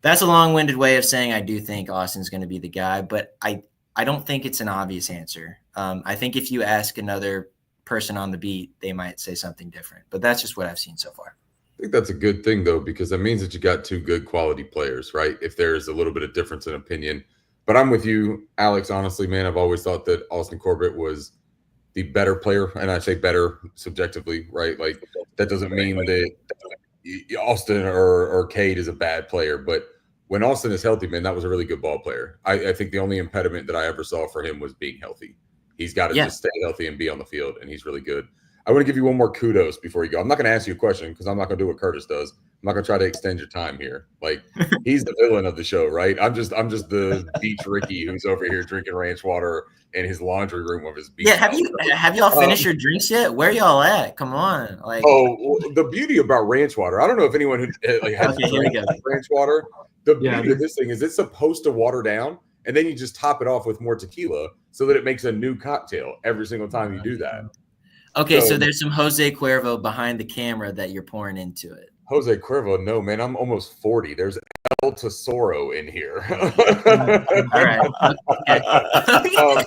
that's a long-winded way of saying I do think Austin's going to be the guy, but I don't think it's an obvious answer. I think if you ask another person on the beat, they might say something different. But that's just what I've seen so far. I think that's a good thing, though, because that means that you got 2 good quality players, right? If there's a little bit of difference in opinion. But I'm with you, Alex. Honestly, man, I've always thought that Austin Corbett was the better player. And I say better subjectively, right? That doesn't mean that Austin or Cade is a bad player. But when Austin is healthy, man, that was a really good ball player. I think the only impediment that I ever saw for him was being healthy. He's got to just stay healthy and be on the field, and he's really good. I want to give you one more kudos before you go. I'm not going to ask you a question because I'm not going to do what Curtis does. I'm not going to try to extend your time here. He's the villain of the show, right? I'm just the beach Ricky who's over here drinking ranch water in his laundry room of his beach. Yeah, have y'all finished your drinks yet? Where y'all at? Come on. The beauty about ranch water. I don't know if anyone has ranch water. The beauty of this thing is it's supposed to water down, and then you just top it off with more tequila so that it makes a new cocktail every single time you do that. Okay, so there's some Jose Cuervo behind the camera that you're pouring into it. Jose Cuervo, no, man, I'm almost 40. There's El Tesoro in here. All right. Okay.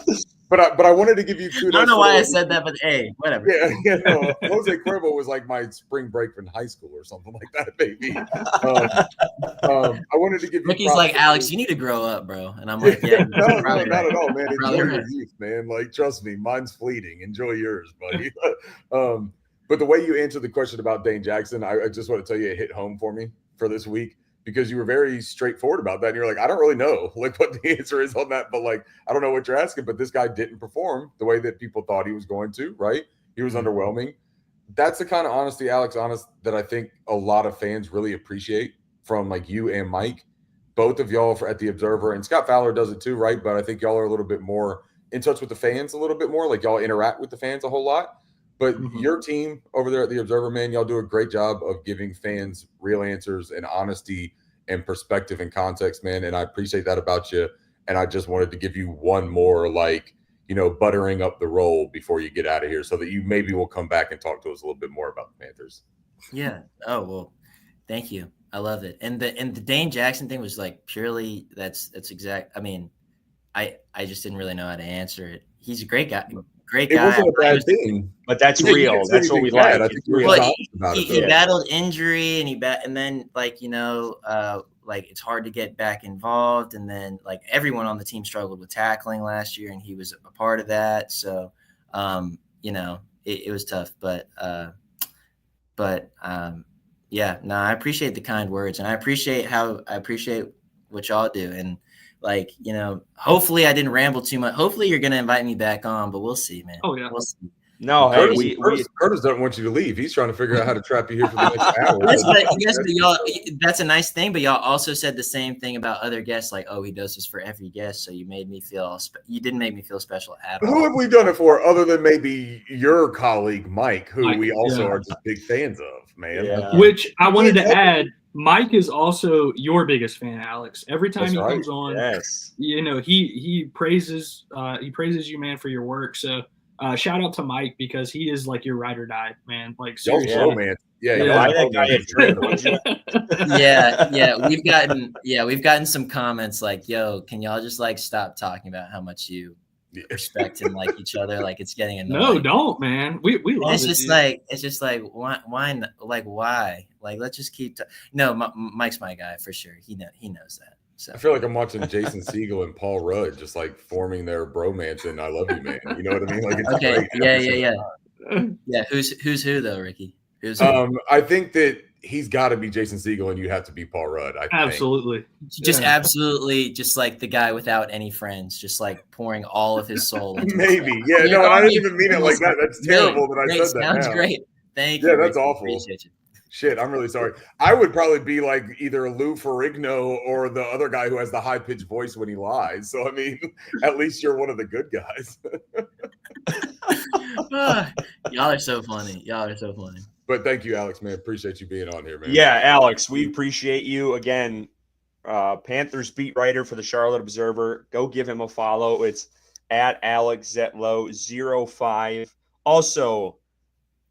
But I wanted to give you kudos. I don't know why I said that, but hey, whatever. Yeah, Jose Cuervo was like my spring break from high school or something like that, maybe. I wanted to give you. Ricky's like, Alex, you need to grow up, bro. And I'm like, yeah, no, not at all, man. Enjoy your youth, man. Trust me, mine's fleeting. Enjoy yours, buddy. But the way you answered the question about Dane Jackson, I just want to tell you it hit home for me for this week. Because you were very straightforward about that. And you're like, I don't really know what the answer is on that. But I don't know what you're asking. But this guy didn't perform the way that people thought he was going to, right? He was underwhelming. That's the kind of honesty, Alex, that I think a lot of fans really appreciate from you and Mike. Both of y'all at The Observer, and Scott Fowler does it too, right? But I think y'all are a little bit more in touch with the fans a little bit more. Y'all interact with the fans a whole lot. But your team over there at The Observer, man, y'all do a great job of giving fans real answers and honesty and perspective and context, man. And I appreciate that about you. And I just wanted to give you one more, buttering up the roll before you get out of here so that you maybe will come back and talk to us a little bit more about the Panthers. Yeah. Oh, well, thank you. I love it. And the Dane Jackson thing was like purely that's exact. I mean, I just didn't really know how to answer it. He's a great guy. Great It guy. wasn't a bad thing. But that's Yeah, you real. didn't say That's what we anything bad. like. I think It's you were real. Well, honest about it, he though. battled injury and then like, you know, like it's hard to get back involved. And then like everyone on the team struggled with tackling last year and he was a part of that. So, you know, it was tough, but yeah, no, I appreciate the kind words and I appreciate what y'all do. And like, you know, hopefully I didn't ramble too much. Hopefully you're going to invite me back on, but we'll see, man. Oh, yeah. We'll see. No, Curtis, hey, Curtis doesn't want you to leave. He's trying to figure out how to trap you here for the next hour. Yes, but y'all, that's a nice thing. But y'all also said the same thing about other guests, like, "Oh, he does this for every guest." So you made me feel. You didn't make me feel special at all. Who have we done it for, other than maybe your colleague Mike, who we also are just big fans of, man? Yeah. Which I wanted to add. Mike is also your biggest fan, Alex. Every time he comes on, you know, he praises you, man, for your work. So shout out to Mike because he is like your ride or die, man. Like seriously, man. We've gotten some comments like, "Yo, can y'all just like stop talking about how much you respect and like each other? Like it's getting annoying." No, don't, man. We love it. It's just like why like why? Like let's just keep. No, Mike's my guy for sure. He knows that. So I feel like I'm watching Jason Segel and Paul Rudd just like forming their bromance and "I love you, man." You know what I mean? Like it's okay, great. Yeah. Who's who though, Ricky? I think that he's got to be Jason Segel and you have to be Paul Rudd. Absolutely. Absolutely, just like the guy without any friends, just like pouring all of his soul into maybe. Yeah, no, I didn't even mean it like that. That's terrible that I said that. Sounds great. Thank you. Yeah, that's Ricky. awful. Appreciate you. Shit, I'm really sorry. I would probably be like either Lou Ferrigno or the other guy who has the high-pitched voice when he lies. So, I mean, at least you're one of the good guys. Y'all are so funny. But thank you, Alex, man. Appreciate you being on here, man. Yeah, Alex, we appreciate you. Again, Panthers beat writer for the Charlotte Observer. Go give him a follow. It's at Alex Zietlow 05. Also,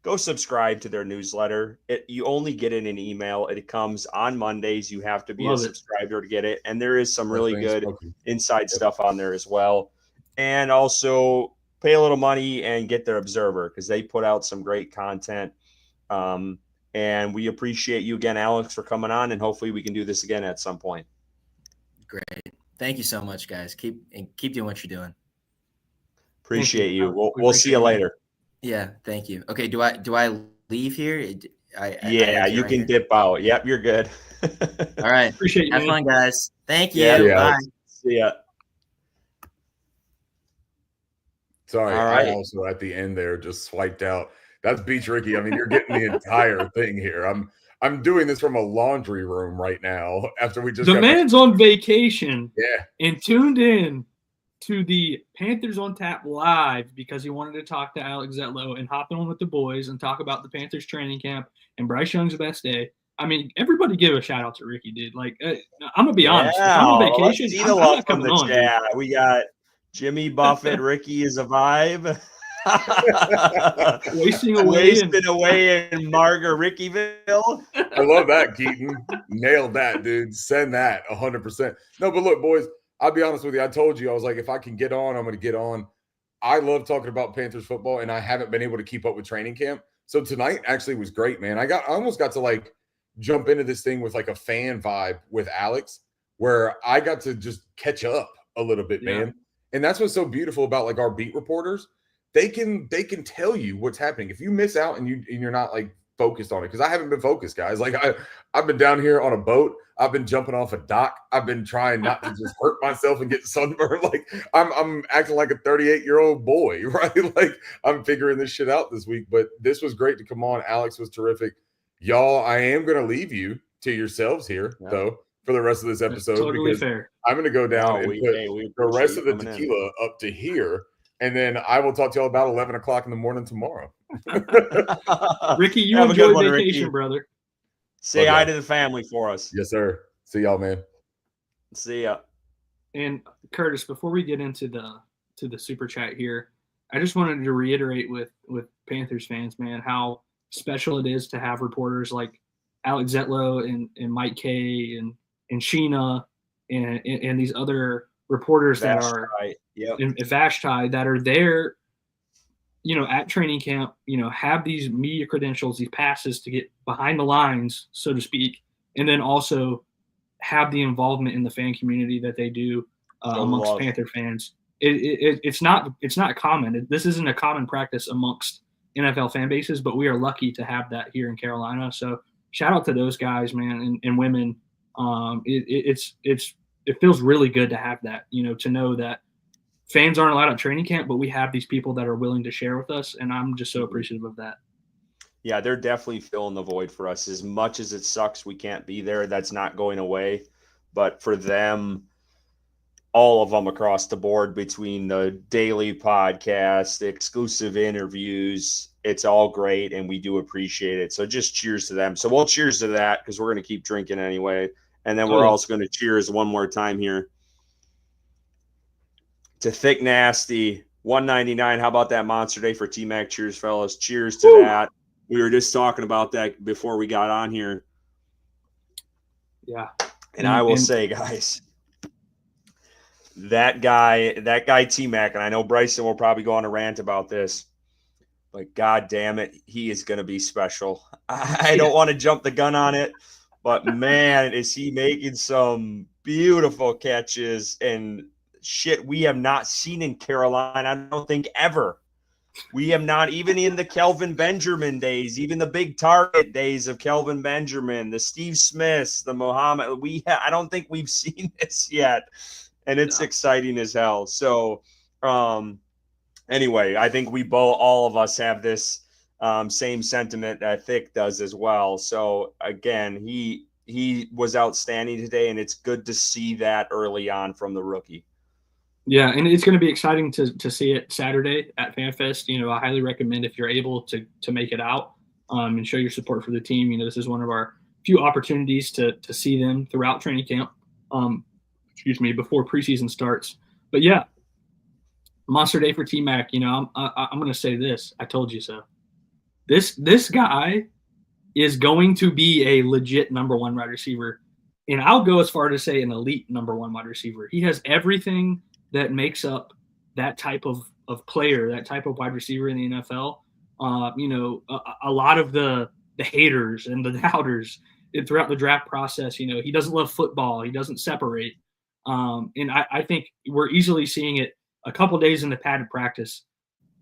go subscribe to their newsletter. You only get it in an email. It comes on Mondays. You have to be a subscriber to get it. And there is some really good inside stuff on there as well. And also pay a little money and get their Observer because they put out some great content. And we appreciate you again, Alex, for coming on. And hopefully we can do this again at some point. Great. Thank you so much, guys. Keep doing what you're doing. Appreciate you. We'll see you later. Yeah, thank you. Okay, do I leave here? You can dip out. Yep, you're good. All right. Appreciate you. Have fun, guys. Thank you. Yeah. Bye. See ya. Sorry, I also at the end there just swiped out. That's Beach Ricky. I mean, you're getting the entire thing here. I'm doing this from a laundry room right now after we just the man's on vacation. Yeah. And tuned in to the Panthers on Tap live because he wanted to talk to Alex Zietlow and hop on with the boys and talk about the Panthers training camp and Bryce Young's best day. I mean, everybody give a shout out to Ricky, dude. Like, I'm gonna be honest. If I'm on vacation, let's see the love from the chat. We got Jimmy Buffett. Ricky is a vibe. Wasting away in Margaritaville. I love that, Keaton. Nailed that, dude. Send that 100%. No, but look, boys, I'll be honest with you. I told you, I was like, if I can get on, I'm going to get on. I love talking about Panthers football, and I haven't been able to keep up with training camp. So tonight actually was great, man. I almost got to like jump into this thing with like a fan vibe with Alex, where I got to just catch up a little bit, man. And that's what's so beautiful about like our beat reporters. They can tell you what's happening. If you miss out and you're not like focused on it, because I haven't been focused, guys. Like I've been down here on a boat. I've been jumping off a dock. I've been trying not to just hurt myself and get sunburned. Like I'm acting like a 38-year-old boy, right? Like I'm figuring this shit out this week. But this was great to come on. Alex was terrific. Y'all, I am gonna leave you to yourselves here though for the rest of this episode. That's totally fair. I'm gonna go down and put the rest of the tequila up to here. And then I will talk to y'all about 11 o'clock in the morning tomorrow. Ricky, you enjoy vacation, Ricky. Brother. Say hi to the family for us. Yes, sir. See y'all, man. See ya. And Curtis, before we get into the super chat here, I just wanted to reiterate with Panthers fans, man, how special it is to have reporters like Alex Zietlow and Mike Kay and Sheena and these other reporters that are in Vashti that are there, at training camp, have these media credentials, these passes to get behind the lines, so to speak, and then also have the involvement in the fan community that they do amongst Panther fans. It's not common. This isn't a common practice amongst NFL fan bases, but we are lucky to have that here in Carolina. So shout out to those guys, man, and women. It feels really good to have that, to know that fans aren't allowed at training camp, but we have these people that are willing to share with us, and I'm just so appreciative of that. Yeah, they're definitely filling the void for us. As much as it sucks we can't be there, that's not going away. But for them, all of them across the board, between the daily podcast, the exclusive interviews, it's all great, and we do appreciate it. So just cheers to them. So we'll cheers to that because we're going to keep drinking anyway. And then we're also going to cheers one more time here to Thick Nasty, 199. How about that monster day for T-Mac? Cheers, fellas. Cheers to that. We were just talking about that before we got on here. Yeah. And I will say, guys, that guy T-Mac, and I know Bryson will probably go on a rant about this, but God damn it, he is going to be special. I don't want to jump the gun on it, but man, is he making some beautiful catches and shit we have not seen in Carolina, I don't think, ever. We have not, even in the Kelvin Benjamin days, even the big target days of Kelvin Benjamin, the Steve Smiths, the Muhammad, I don't think we've seen this yet, and it's exciting as hell. So anyway, I think all of us have this same sentiment that Thick does as well. So again, he was outstanding today, and it's good to see that early on from the rookie. Yeah, and it's going to be exciting to see it Saturday at FanFest. I highly recommend, if you're able to make it out and show your support for the team. This is one of our few opportunities to see them throughout training camp. Before preseason starts. But yeah, monster day for T-Mac. I'm going to say this. I told you so. This guy is going to be a legit number one wide receiver, and I'll go as far to say an elite number one wide receiver. He has everything that makes up that type of player, that type of wide receiver in the NFL. A lot of the haters and the doubters throughout the draft process, he doesn't love football. He doesn't separate. And I think we're easily seeing it a couple days in the padded practice.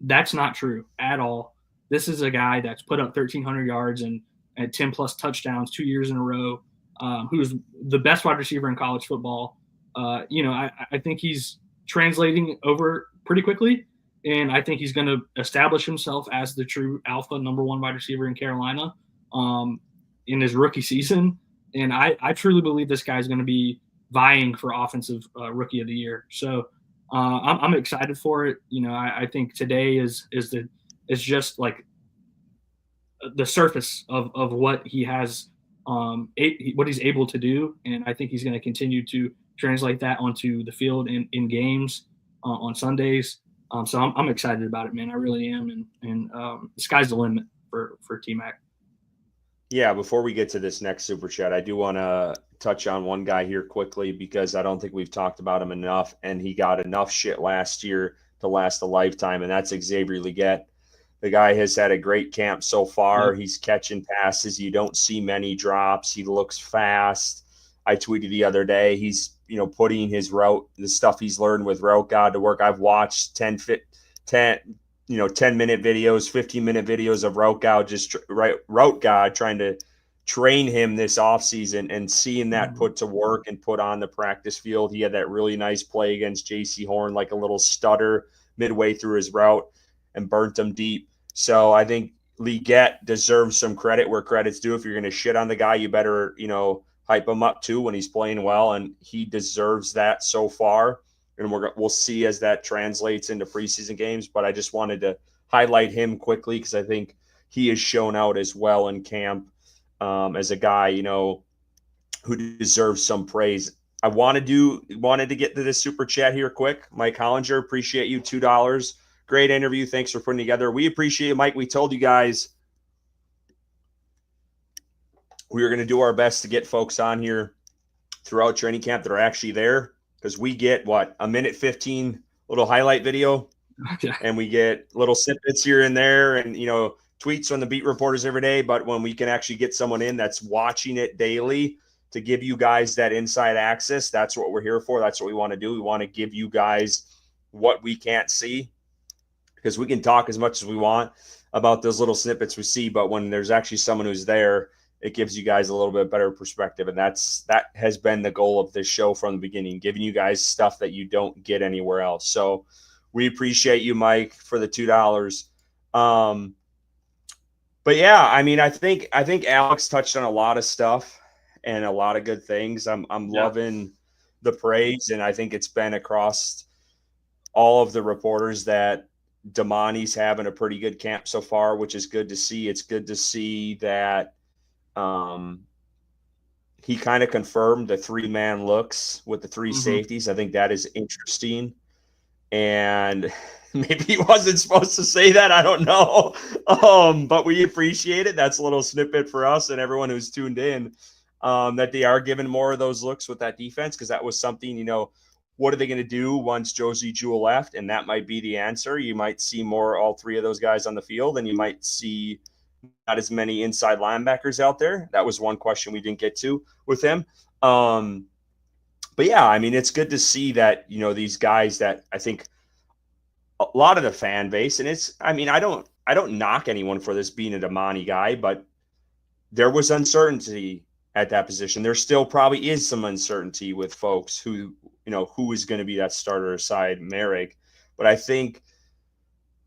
That's not true at all. This is a guy that's put up 1,300 yards and 10-plus touchdowns 2 years in a row, who's the best wide receiver in college football. I think he's translating over pretty quickly, and I think he's going to establish himself as the true alpha number one wide receiver in Carolina in his rookie season. And I truly believe this guy's going to be vying for offensive rookie of the year. So I'm excited for it. I think today is just like the surface of what he has, what he's able to do. And I think he's going to continue to translate that onto the field in games on Sundays. So I'm excited about it, man. I really am. And the sky's the limit for T-Mac. Yeah, before we get to this next super chat, I do want to touch on one guy here quickly because I don't think we've talked about him enough, and he got enough shit last year to last a lifetime, and that's Xavier Leggett. The guy has had a great camp so far. Yep. He's catching passes. You don't see many drops. He looks fast. I tweeted the other day, he's putting his route, the stuff he's learned with Route God to work. I've watched 10-minute videos, 15-minute videos of Route God trying to train him this offseason, and seeing that put to work and put on the practice field. He had that really nice play against J.C. Horn, like a little stutter midway through his route, and burnt him deep. So I think Leggett deserves some credit where credit's due. If you're going to shit on the guy, you better, hype him up too when he's playing well, and he deserves that so far. And we'll see as that translates into preseason games. But I just wanted to highlight him quickly because I think he has shown out as well in camp as a guy, who deserves some praise. I wanted to get to this super chat here quick. Mike Hollinger, appreciate you, $2. Great interview. Thanks for putting together. We appreciate it, Mike. We told you guys we are going to do our best to get folks on here throughout training camp that are actually there, because we get a minute 15 little highlight video. Okay. And we get little snippets here and there, and tweets from the beat reporters every day. But when we can actually get someone in that's watching it daily to give you guys that inside access, that's what we're here for. That's what we want to do. We want to give you guys what we can't see, because we can talk as much as we want about those little snippets we see, but when there's actually someone who's there, it gives you guys a little bit better perspective. And that has been the goal of this show from the beginning, giving you guys stuff that you don't get anywhere else. So we appreciate you, Mike, for the $2. But yeah, I mean, I think Alex touched on a lot of stuff and a lot of good things. I'm loving the praise, and I think it's been across all of the reporters that Damani's having a pretty good camp so far, which is good to see. It's good to see that he kind of confirmed the 3-man looks with the 3 safeties. I think that is interesting. And maybe he wasn't supposed to say that. I don't know. But we appreciate it. That's a little snippet for us and everyone who's tuned in, that they are giving more of those looks with that defense, because that was something, what are they going to do once Josie Jewell left? And that might be the answer. You might see all 3 of those guys on the field, and you might see not as many inside linebackers out there. That was one question we didn't get to with him. But yeah, I mean, it's good to see that, these guys that I think a lot of the fan base, and I don't knock anyone for this being a Damani guy, but there was uncertainty at that position. There still probably is some uncertainty with folks who is going to be that starter aside Merrick. But I think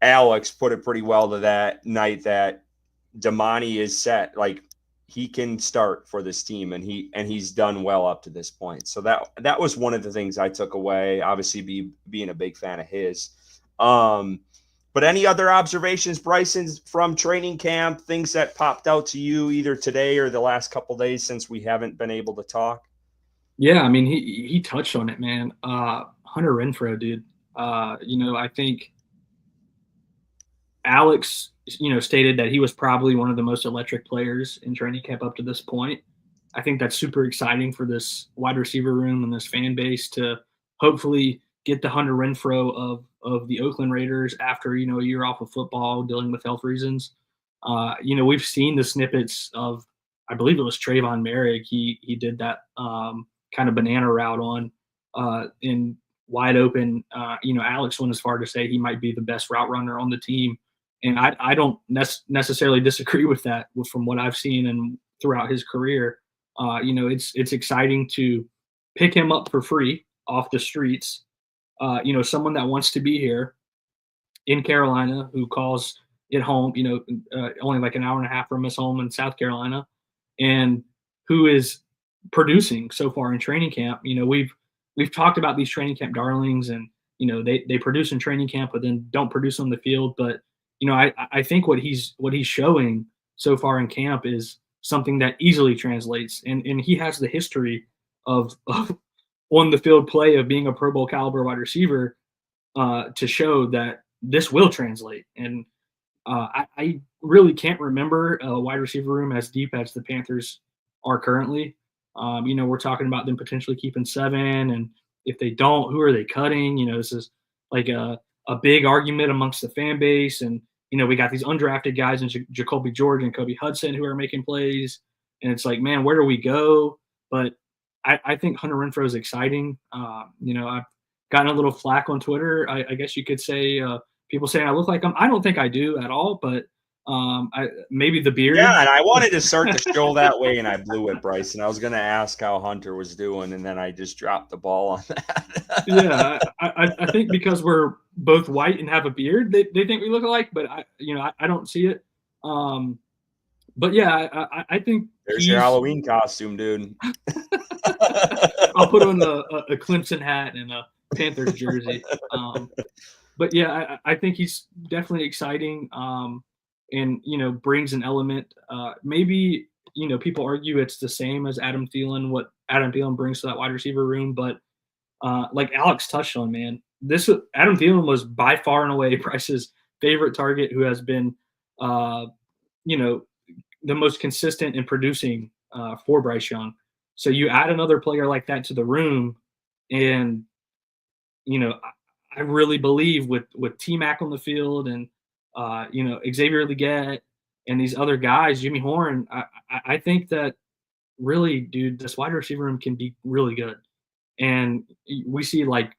Alex put it pretty well to that night that Damani is set. Like, he can start for this team, and he's done well up to this point. So that was one of the things I took away, obviously being a big fan of his. But any other observations, Bryson, from training camp, things that popped out to you either today or the last couple days since we haven't been able to talk? Yeah, I mean, he touched on it, man. Hunter Renfrow, dude. I think Alex, stated that he was probably one of the most electric players in training camp up to this point. I think that's super exciting for this wide receiver room and this fan base to hopefully get the Hunter Renfrow of the Oakland Raiders after, a year off of football dealing with health reasons. We've seen the snippets of, I believe it was Trayvon Merrick. He did that kind of banana route on in wide open. Alex went as far to say he might be the best route runner on the team. And I don't necessarily disagree with that from what I've seen and throughout his career. It's exciting to pick him up for free off the streets. Someone that wants to be here in Carolina, who calls it home, only like an hour and a half from his home in South Carolina, and who is producing so far in training camp. We've talked about these training camp darlings, and they produce in training camp, but then don't produce on the field. But I think what he's showing so far in camp is something that easily translates, and he has the history of on the field play of being a Pro Bowl caliber wide receiver to show that this will translate. And I really can't remember a wide receiver room as deep as the Panthers are currently. We're talking about them potentially keeping 7, and if they don't, who are they cutting? This is like a big argument amongst the fan base. And, we got these undrafted guys in Jacoby George and Kobe Hudson who are making plays. And it's like, man, where do we go? But I think Hunter Renfrow is exciting. I've gotten a little flack on Twitter. I guess you could say people saying I look like him. I don't think I do at all, but maybe the beard. Yeah, and I wanted to start the show that way, and I blew it, Bryce. And I was going to ask how Hunter was doing, and then I just dropped the ball on that. Yeah, I think because we're both white and have a beard, they think we look alike, but I don't see it. But yeah, I think there's your Halloween costume, dude. I'll put on a Clemson hat and a Panthers jersey. But yeah, I think he's definitely exciting. And brings an element. Maybe people argue it's the same as Adam Thielen, what Adam Thielen brings to that wide receiver room, but like Alex touched on, man, Adam Thielen was by far and away Bryce's favorite target, who has been the most consistent in producing for Bryce Young. So you add another player like that to the room, and I really believe with T-Mac on the field and Xavier Legette and these other guys, Jimmy Horn, I think that really, dude, this wide receiver room can be really good. And we see like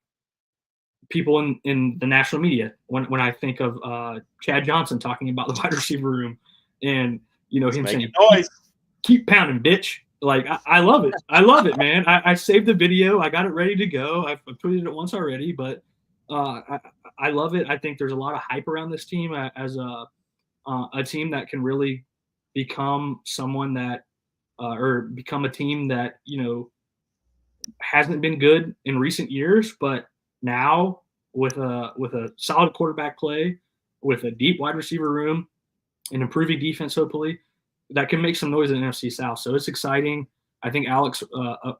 people in the national media when I think of Chad Johnson talking about the wide receiver room, and him saying, keep pounding, bitch. Like I love it. I love it, man. I saved the video. I got it ready to go. I've tweeted it once already, but I love it. I think there's a lot of hype around this team as a team that can really become someone that or become a team that hasn't been good in recent years, but now with a solid quarterback play, with a deep wide receiver room, and improving defense, hopefully, that can make some noise in the NFC South. So it's exciting. I think Alex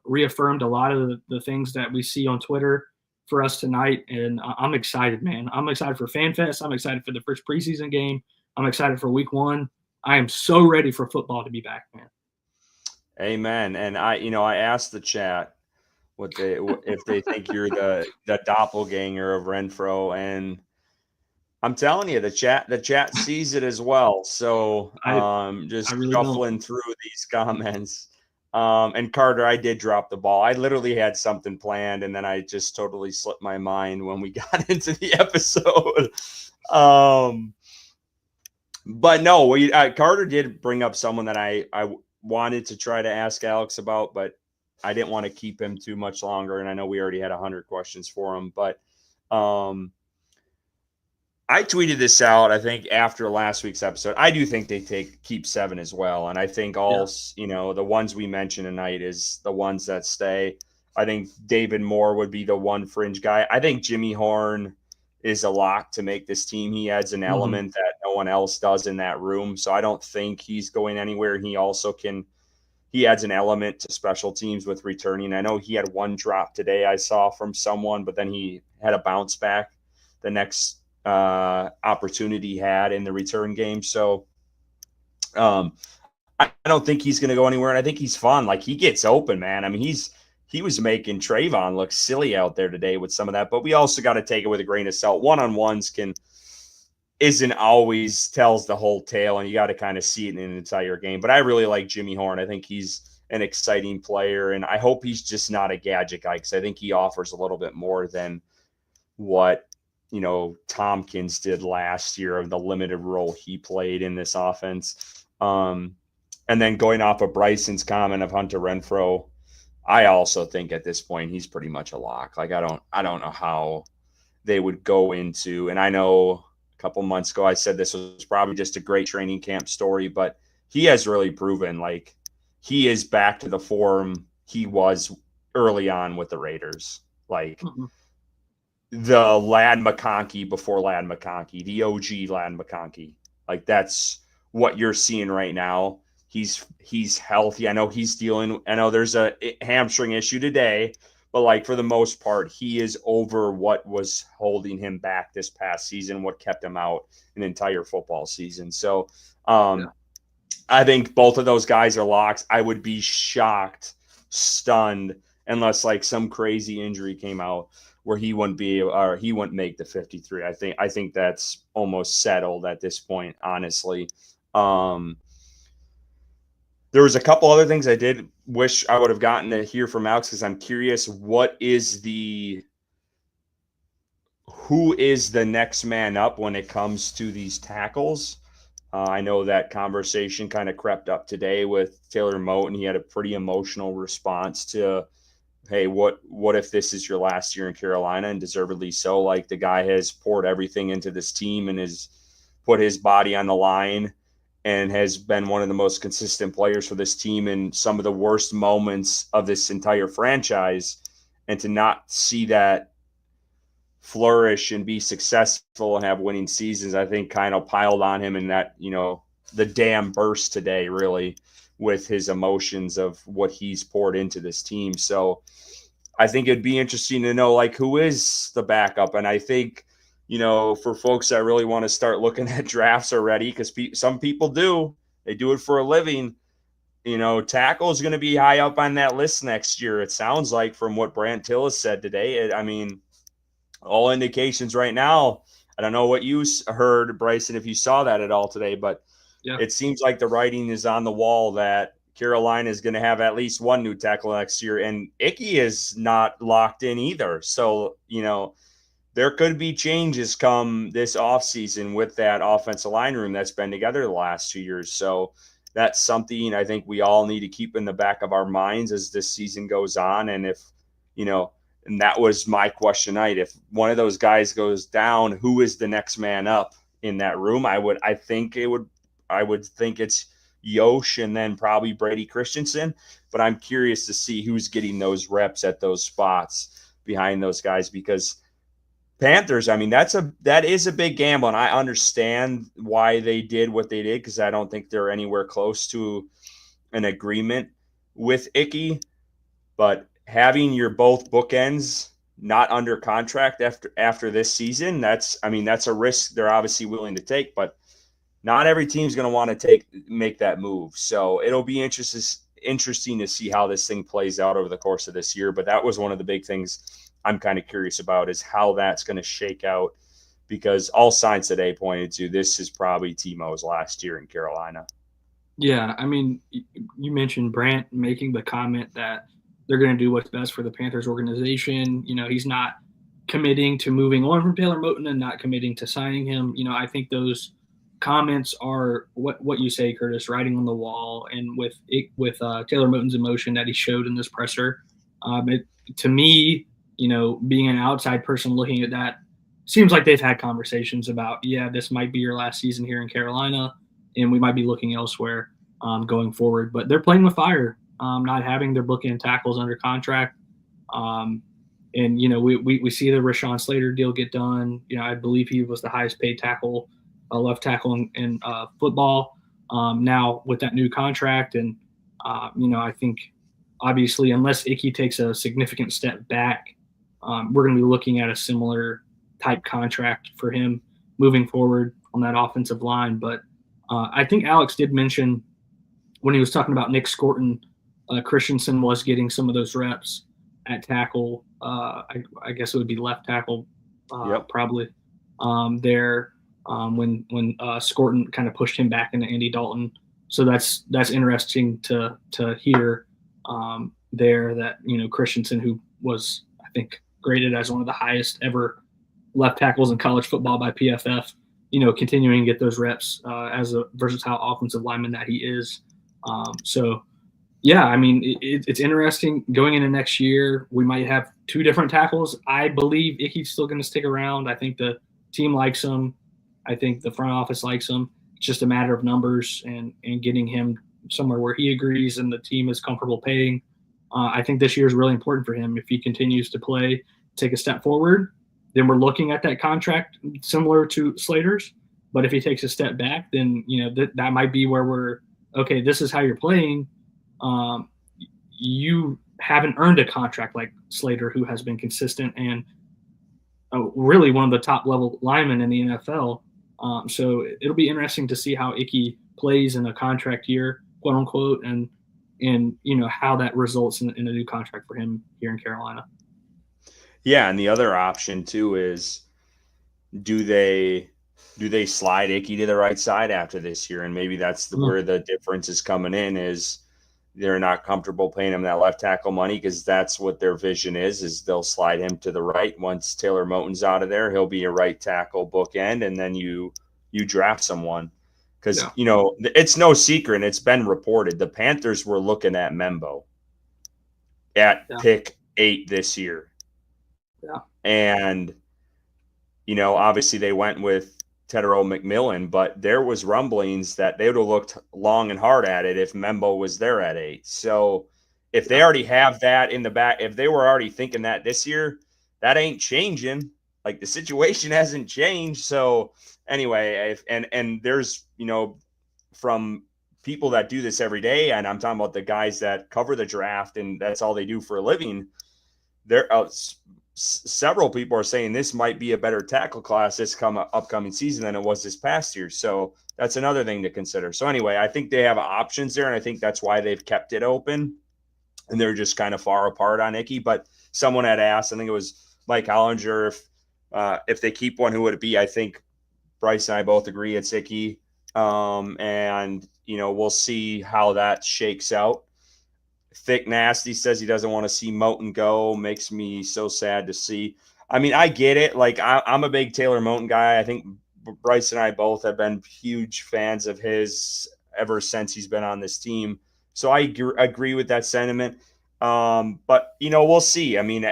reaffirmed a lot of the things that we see on Twitter for us tonight, and I'm excited, man. I'm excited for FanFest. I'm excited for the first preseason game. I'm excited for Week 1. I am so ready for football to be back, man. Amen. And I asked the chat if they think you're the doppelganger of Renfrow, and I'm telling you, the chat sees it as well. So just really shuffling through these comments. And Carter, I did drop the ball. I literally had something planned, and then I just totally slipped my mind when we got into the episode. But no, Carter did bring up someone that I wanted to try to ask Alex about, but I didn't want to keep him too much longer. And I know we already had 100 questions for him, but I tweeted this out, I think, after last week's episode. I do think they keep 7 as well. And I think the ones we mentioned tonight is the ones that stay. I think David Moore would be the one fringe guy. I think Jimmy Horn is a lock to make this team. He adds an element that no one else does in that room. So I don't think he's going anywhere. He also he adds an element to special teams with returning. I know he had one drop today I saw from someone, but then he had a bounce back the next opportunity he had in the return game. So I don't think he's going to go anywhere. And I think he's fun. Like, he gets open, man. I mean, he was making Trayvon look silly out there today with some of that, but we also got to take it with a grain of salt. One-on-ones isn't always tells the whole tale, and you got to kind of see it in an entire game. But I really like Jimmy Horn. I think he's an exciting player, and I hope he's just not a gadget guy, because I think he offers a little bit more than what Tompkins did last year of the limited role he played in this offense. And then going off of Bryson's comment of Hunter Renfrow, I also think at this point he's pretty much a lock. Like, I don't know how they would go into, and I know a couple months ago I said this was probably just a great training camp story, but he has really proven like he is back to the form he was early on with the Raiders. Like the Lad McConkey before Lad McConkey, the OG Lad McConkey. Like, that's what you're seeing right now. He's healthy. I know there's a hamstring issue today, but like, for the most part, he is over what was holding him back this past season, what kept him out an entire football season. So I think both of those guys are locks. I would be shocked, stunned, unless like some crazy injury came out where he wouldn't make the 53. I think that's almost settled at this point, honestly. There was a couple other things I did wish I would have gotten to hear from Alex, because I'm curious, who is the next man up when it comes to these tackles? I know that conversation kind of crept up today with Taylor Moton, and he had a pretty emotional response to, hey, what if this is your last year in Carolina? And deservedly so. Like, the guy has poured everything into this team and has put his body on the line and has been one of the most consistent players for this team in some of the worst moments of this entire franchise. And to not see that flourish and be successful and have winning seasons, I think kind of piled on him, and that, the dam burst today, really, with his emotions of what he's poured into this team. So I think it'd be interesting to know, like, who is the backup. And I think, for folks that really want to start looking at drafts already, because some people they do it for a living. tackle is going to be high up on that list next year. It sounds like from what Brant Tillis said today. All indications right now. I don't know what you heard, Bryson, if you saw that at all today, but It seems like the writing is on the wall that Carolina is going to have at least one new tackle next year, and Icky is not locked in either. So, there could be changes come this offseason with that offensive line room that's been together the last 2 years. So that's something I think we all need to keep in the back of our minds as this season goes on. And if, and that was my question tonight, if one of those guys goes down, who is the next man up in that room? I would think it's Yosh and then probably Brady Christensen, but I'm curious to see who's getting those reps at those spots behind those guys, because Panthers, that is a big gamble, and I understand why they did what they did, because I don't think they're anywhere close to an agreement with Icky. But having your both bookends not under contract after this season, that's a risk they're obviously willing to take, but not every team's going to want to make that move. So it'll be interesting to see how this thing plays out over the course of this year. But that was one of the big things I'm kind of curious about, is how that's going to shake out, because all signs today pointed to this is probably Timo's last year in Carolina. Yeah, you mentioned Brant making the comment that they're going to do what's best for the Panthers organization. He's not committing to moving on from Taylor Moton and not committing to signing him. I think those comments are what you say, Curtis, writing on the wall. And with Taylor Moton's emotion that he showed in this presser, to me, being an outside person looking at that, seems like they've had conversations about, this might be your last season here in Carolina, and we might be looking elsewhere going forward. But they're playing with fire, not having their bookend tackles under contract. And, we see the Rashawn Slater deal get done. I believe he was the highest paid tackle, left tackle in football, now with that new contract. And, I think obviously unless Icky takes a significant step back, we're going to be looking at a similar type contract for him moving forward on that offensive line. But I think Alex did mention when he was talking about Nick Scorton, Christensen was getting some of those reps at tackle. I guess it would be left tackle, probably there when Scorton kind of pushed him back into Andy Dalton. So that's interesting to hear there that, Christensen, who was, I think, graded as one of the highest ever left tackles in college football by PFF, continuing to get those reps as a versatile offensive lineman that he is. It's interesting going into next year. We might have two different tackles. I believe Icky's still going to stick around. I think the team likes him. I think the front office likes him. It's just a matter of numbers and getting him somewhere where he agrees and the team is comfortable paying. I think this year is really important for him. If he continues to play, take a step forward, then we're looking at that contract similar to Slater's. But if he takes a step back, then that might be where we're okay. This is how you're playing. You haven't earned a contract like Slater, who has been consistent and really one of the top level linemen in the NFL. So it'll be interesting to see how Icky plays in a contract year, quote unquote, and how that results in a new contract for him here in Carolina. Yeah, and the other option too is, do they slide Icky to the right side after this year? And maybe that's where the difference is coming in, is they're not comfortable paying him that left tackle money, because that's what their vision is they'll slide him to the right. Once Taylor Moton's out of there, he'll be a right tackle bookend, and then you draft someone. Because, it's no secret, and it's been reported, the Panthers were looking at Membo at pick 8 this year. Yeah. And, obviously they went with Tedero McMillan, but there was rumblings that they would have looked long and hard at it if Membo was there at 8. So if they already have that in the back, if they were already thinking that this year, that ain't changing. Like, the situation hasn't changed. So anyway, and there's, from people that do this every day, and I'm talking about the guys that cover the draft and that's all they do for a living, several people are saying this might be a better tackle class this upcoming season than it was this past year. So that's another thing to consider. So anyway, I think they have options there, and I think that's why they've kept it open. And they're just kind of far apart on Ickey. But someone had asked, I think it was Mike Hollinger, if they keep one, who would it be? I think Bryce and I both agree it's Ickey. And, we'll see how that shakes out. Thick Nasty says he doesn't want to see Moten go. Makes me so sad to see. I mean, I get it. Like, I'm a big Taylor Moten guy. I think Bryce and I both have been huge fans of his ever since he's been on this team. So I agree with that sentiment. But, we'll see. I mean,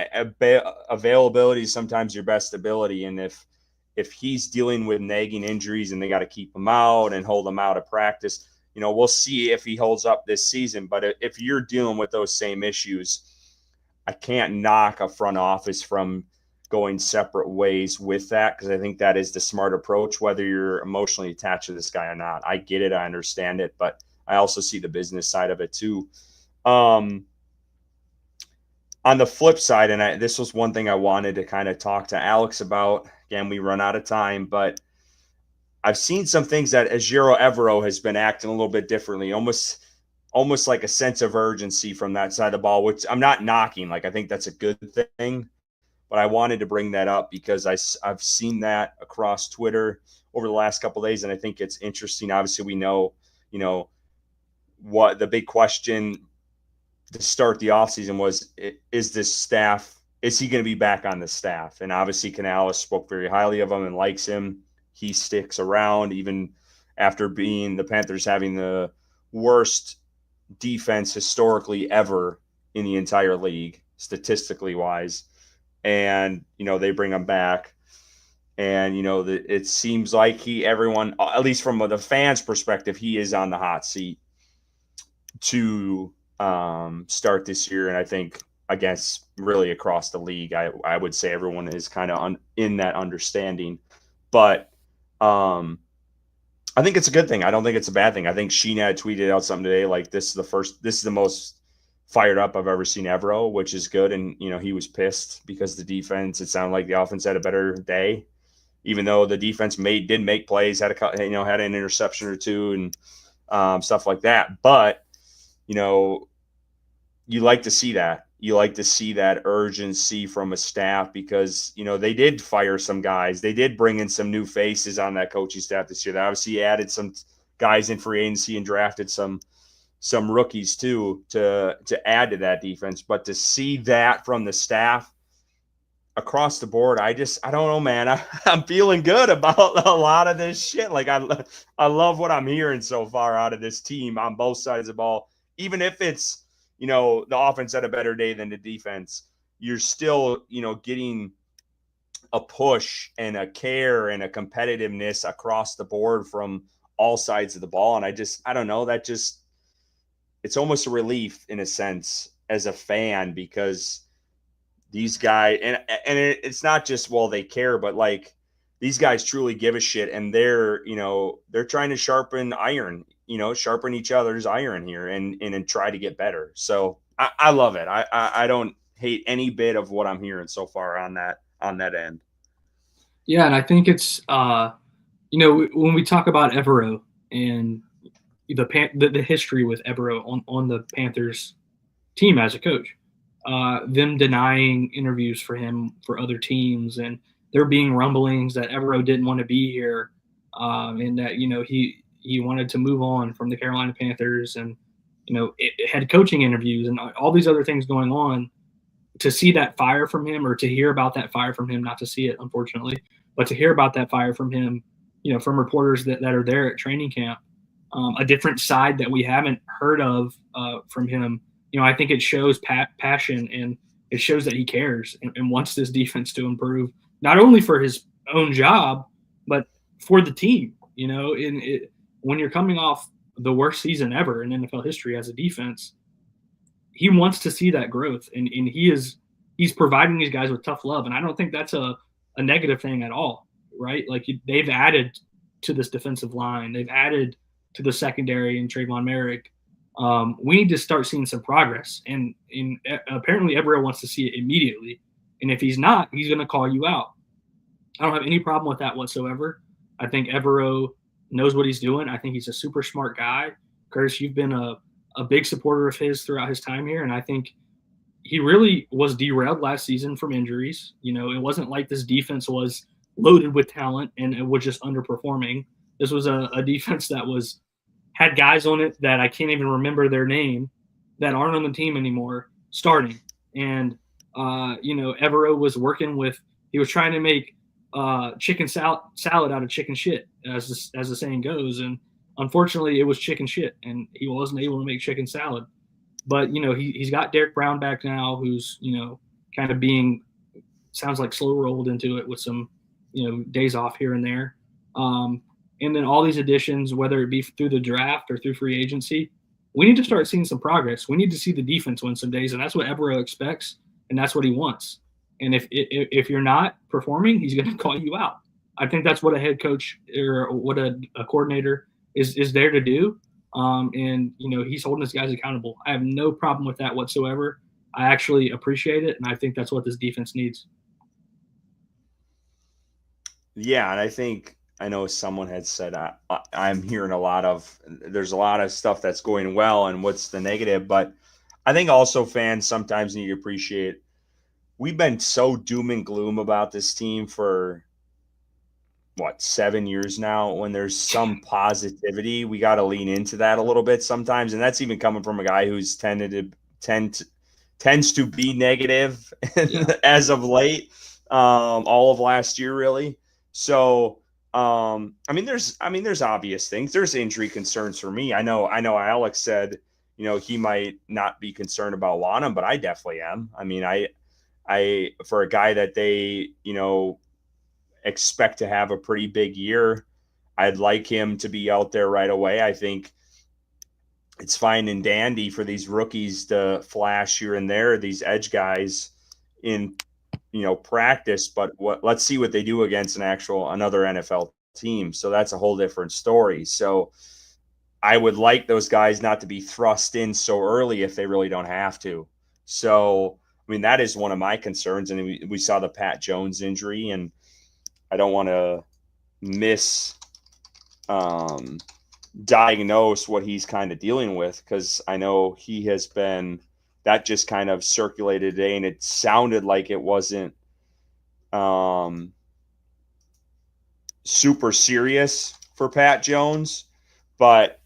availability is sometimes your best ability. And if he's dealing with nagging injuries and they got to keep him out and hold him out of practice, we'll see if he holds up this season. But if you're dealing with those same issues, I can't knock a front office from going separate ways with that, because I think that is the smart approach, whether you're emotionally attached to this guy or not. I get it. I understand it. But I also see the business side of it too. On the flip side, and this was one thing I wanted to kind of talk to Alex about. Again, we run out of time, but I've seen some things that Ejiro Evero has been acting a little bit differently, almost like a sense of urgency from that side of the ball, which I'm not knocking. Like, I think that's a good thing, but I wanted to bring that up because I've seen that across Twitter over the last couple of days, and I think it's interesting. Obviously, we know, what the big question to start the offseason was, is he going to be back on the staff? And obviously Canales spoke very highly of him and likes him. He sticks around even after being the Panthers having the worst defense historically ever in the entire league, statistically wise. And, they bring him back. And, it seems like everyone, at least from the fans' perspective, he is on the hot seat to start this year. And I guess really across the league, I would say everyone is kind of in that understanding. But I think it's a good thing. I don't think it's a bad thing. I think Sheena had tweeted out something today like, this is the most fired up I've ever seen Evero, which is good. And, he was pissed because the defense, it sounded like the offense had a better day, even though the defense did make plays, had an interception or two and stuff like that. But, you like to see that. You like to see that urgency from a staff because, they did fire some guys. They did bring in some new faces on that coaching staff this year. They obviously added some guys in free agency and drafted some rookies too to add to that defense. But to see that from the staff across the board, I don't know, man. I'm feeling good about a lot of this shit. Like, I love what I'm hearing so far out of this team on both sides of the ball. Even if it's, the offense had a better day than the defense, you're still, getting a push and a care and a competitiveness across the board from all sides of the ball. And I don't know, it's almost a relief in a sense as a fan, because these guys, and it's not just, well, they care, but like, these guys truly give a shit, and they're trying to sharpen each other's iron here and try to get better. So I love it. I don't hate any bit of what I'm hearing so far on that end. Yeah. And I think it's, when we talk about Evero and the history with Evero on the Panthers team as a coach, them denying interviews for him for other teams, and there being rumblings that Evero didn't want to be here, and that he wanted to move on from the Carolina Panthers, and it had coaching interviews and all these other things going on. To see that fire from him, or to hear about that fire from him, not to see it unfortunately, but to hear about that fire from him, from reporters that are there at training camp, a different side that we haven't heard of from him. I think it shows passion, and it shows that he cares and wants this defense to improve, not only for his own job, but for the team. When you're coming off the worst season ever in NFL history as a defense, he wants to see that growth, and he's providing these guys with tough love. And I don't think that's a negative thing at all, right? Like, they've added to this defensive line. They've added to the secondary in Trayvon Merrick. We need to start seeing some progress, and apparently Evero wants to see it immediately. And if he's not, he's going to call you out. I don't have any problem with that whatsoever. I think Evero knows what he's doing. I think he's a super smart guy. Curtis, you've been a big supporter of his throughout his time here, and I think he really was derailed last season from injuries. You know, it wasn't like this defense was loaded with talent and it was just underperforming. This was a defense that had guys on it that I can't even remember their name that aren't on the team anymore starting. And, Evero was he was trying to make chicken salad out of chicken shit, as the saying goes. And unfortunately, it was chicken shit, and he wasn't able to make chicken salad. But, he's got Derek Brown back now, who's, kind of sounds like slow rolled into it with some, days off here and there. And then all these additions, whether it be through the draft or through free agency, we need to start seeing some progress. We need to see the defense win some days, and that's what Evero expects, and that's what he wants. And if you're not performing, he's going to call you out. I think that's what a head coach or what a coordinator is there to do. And he's holding his guys accountable. I have no problem with that whatsoever. I actually appreciate it, and I think that's what this defense needs. Yeah, and I know someone had said I'm hearing there's a lot of stuff that's going well and what's the negative, but I think also fans sometimes need to appreciate we've been so doom and gloom about this team for 7 years now. When there's some positivity, we got to lean into that a little bit sometimes. And that's even coming from a guy who's tends to be negative as of late, all of last year, really. So, there's obvious things. There's injury concerns for me. I know Alex said, he might not be concerned about Wanham, but I definitely am. I for a guy that they, expect to have a pretty big year, I'd like him to be out there right away. I think it's fine and dandy for these rookies to flash here and there, these edge guys in, practice, but let's see what they do against another NFL team. So that's a whole different story. So I would like those guys not to be thrust in so early if they really don't have to. So, that is one of my concerns. And we saw the Pat Jones injury, and I don't want to diagnose what he's kind of dealing with, because I know he has been – that just kind of circulated today, and it sounded like it wasn't super serious for Pat Jones. But,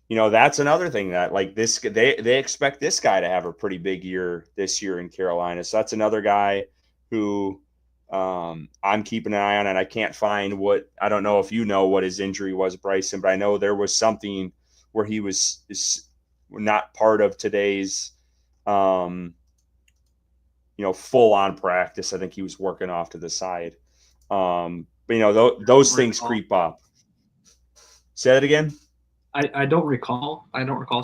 that's another thing that, like, they expect this guy to have a pretty big year this year in Carolina. So that's another guy who I'm keeping an eye on, and I can't find I don't know if you know what his injury was, Bryson, but I know there was something where he is not part of today's full on practice. I think he was working off to the side. But those things creep up. Say that again. I don't recall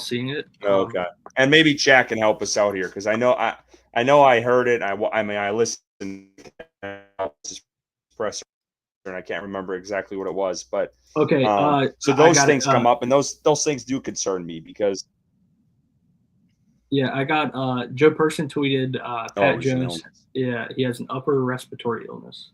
seeing it. Okay. And maybe Jack can help us out here, because I know I heard it. I listened to his presser, and I can't remember exactly what it was, but okay. So those things come up, and those things do concern me, because I got Joe Person tweeted Pat Jones. Yeah, he has an upper respiratory illness.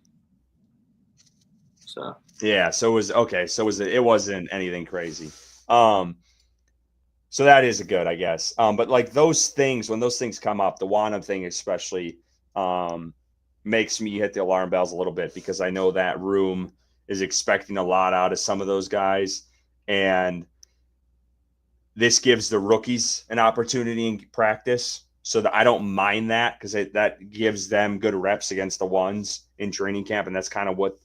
So yeah, so it was okay. So it wasn't anything crazy. So that is good, I guess. But like those things, when those things come up, the Wanham thing especially, makes me hit the alarm bells a little bit, because I know that room is expecting a lot out of some of those guys, and this gives the rookies an opportunity in practice. So that I don't mind that, because that gives them good reps against the ones in training camp, and that's kind of what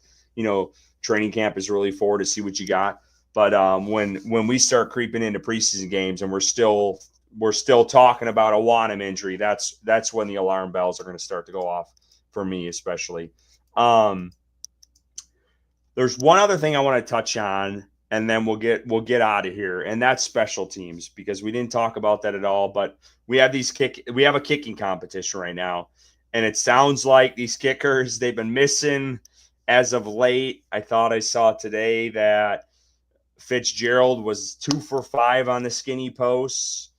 training camp is really for, to see what you got. But when we start creeping into preseason games and we're still talking about a Wanham injury, that's when the alarm bells are going to start to go off for me, especially. There's one other thing I want to touch on, and then we'll get out of here, and that's special teams, because we didn't talk about that at all. But we have a kicking competition right now, and it sounds like these kickers, they've been missing as of late. I thought I saw today that Fitzgerald was 2 for 5 on the skinny posts.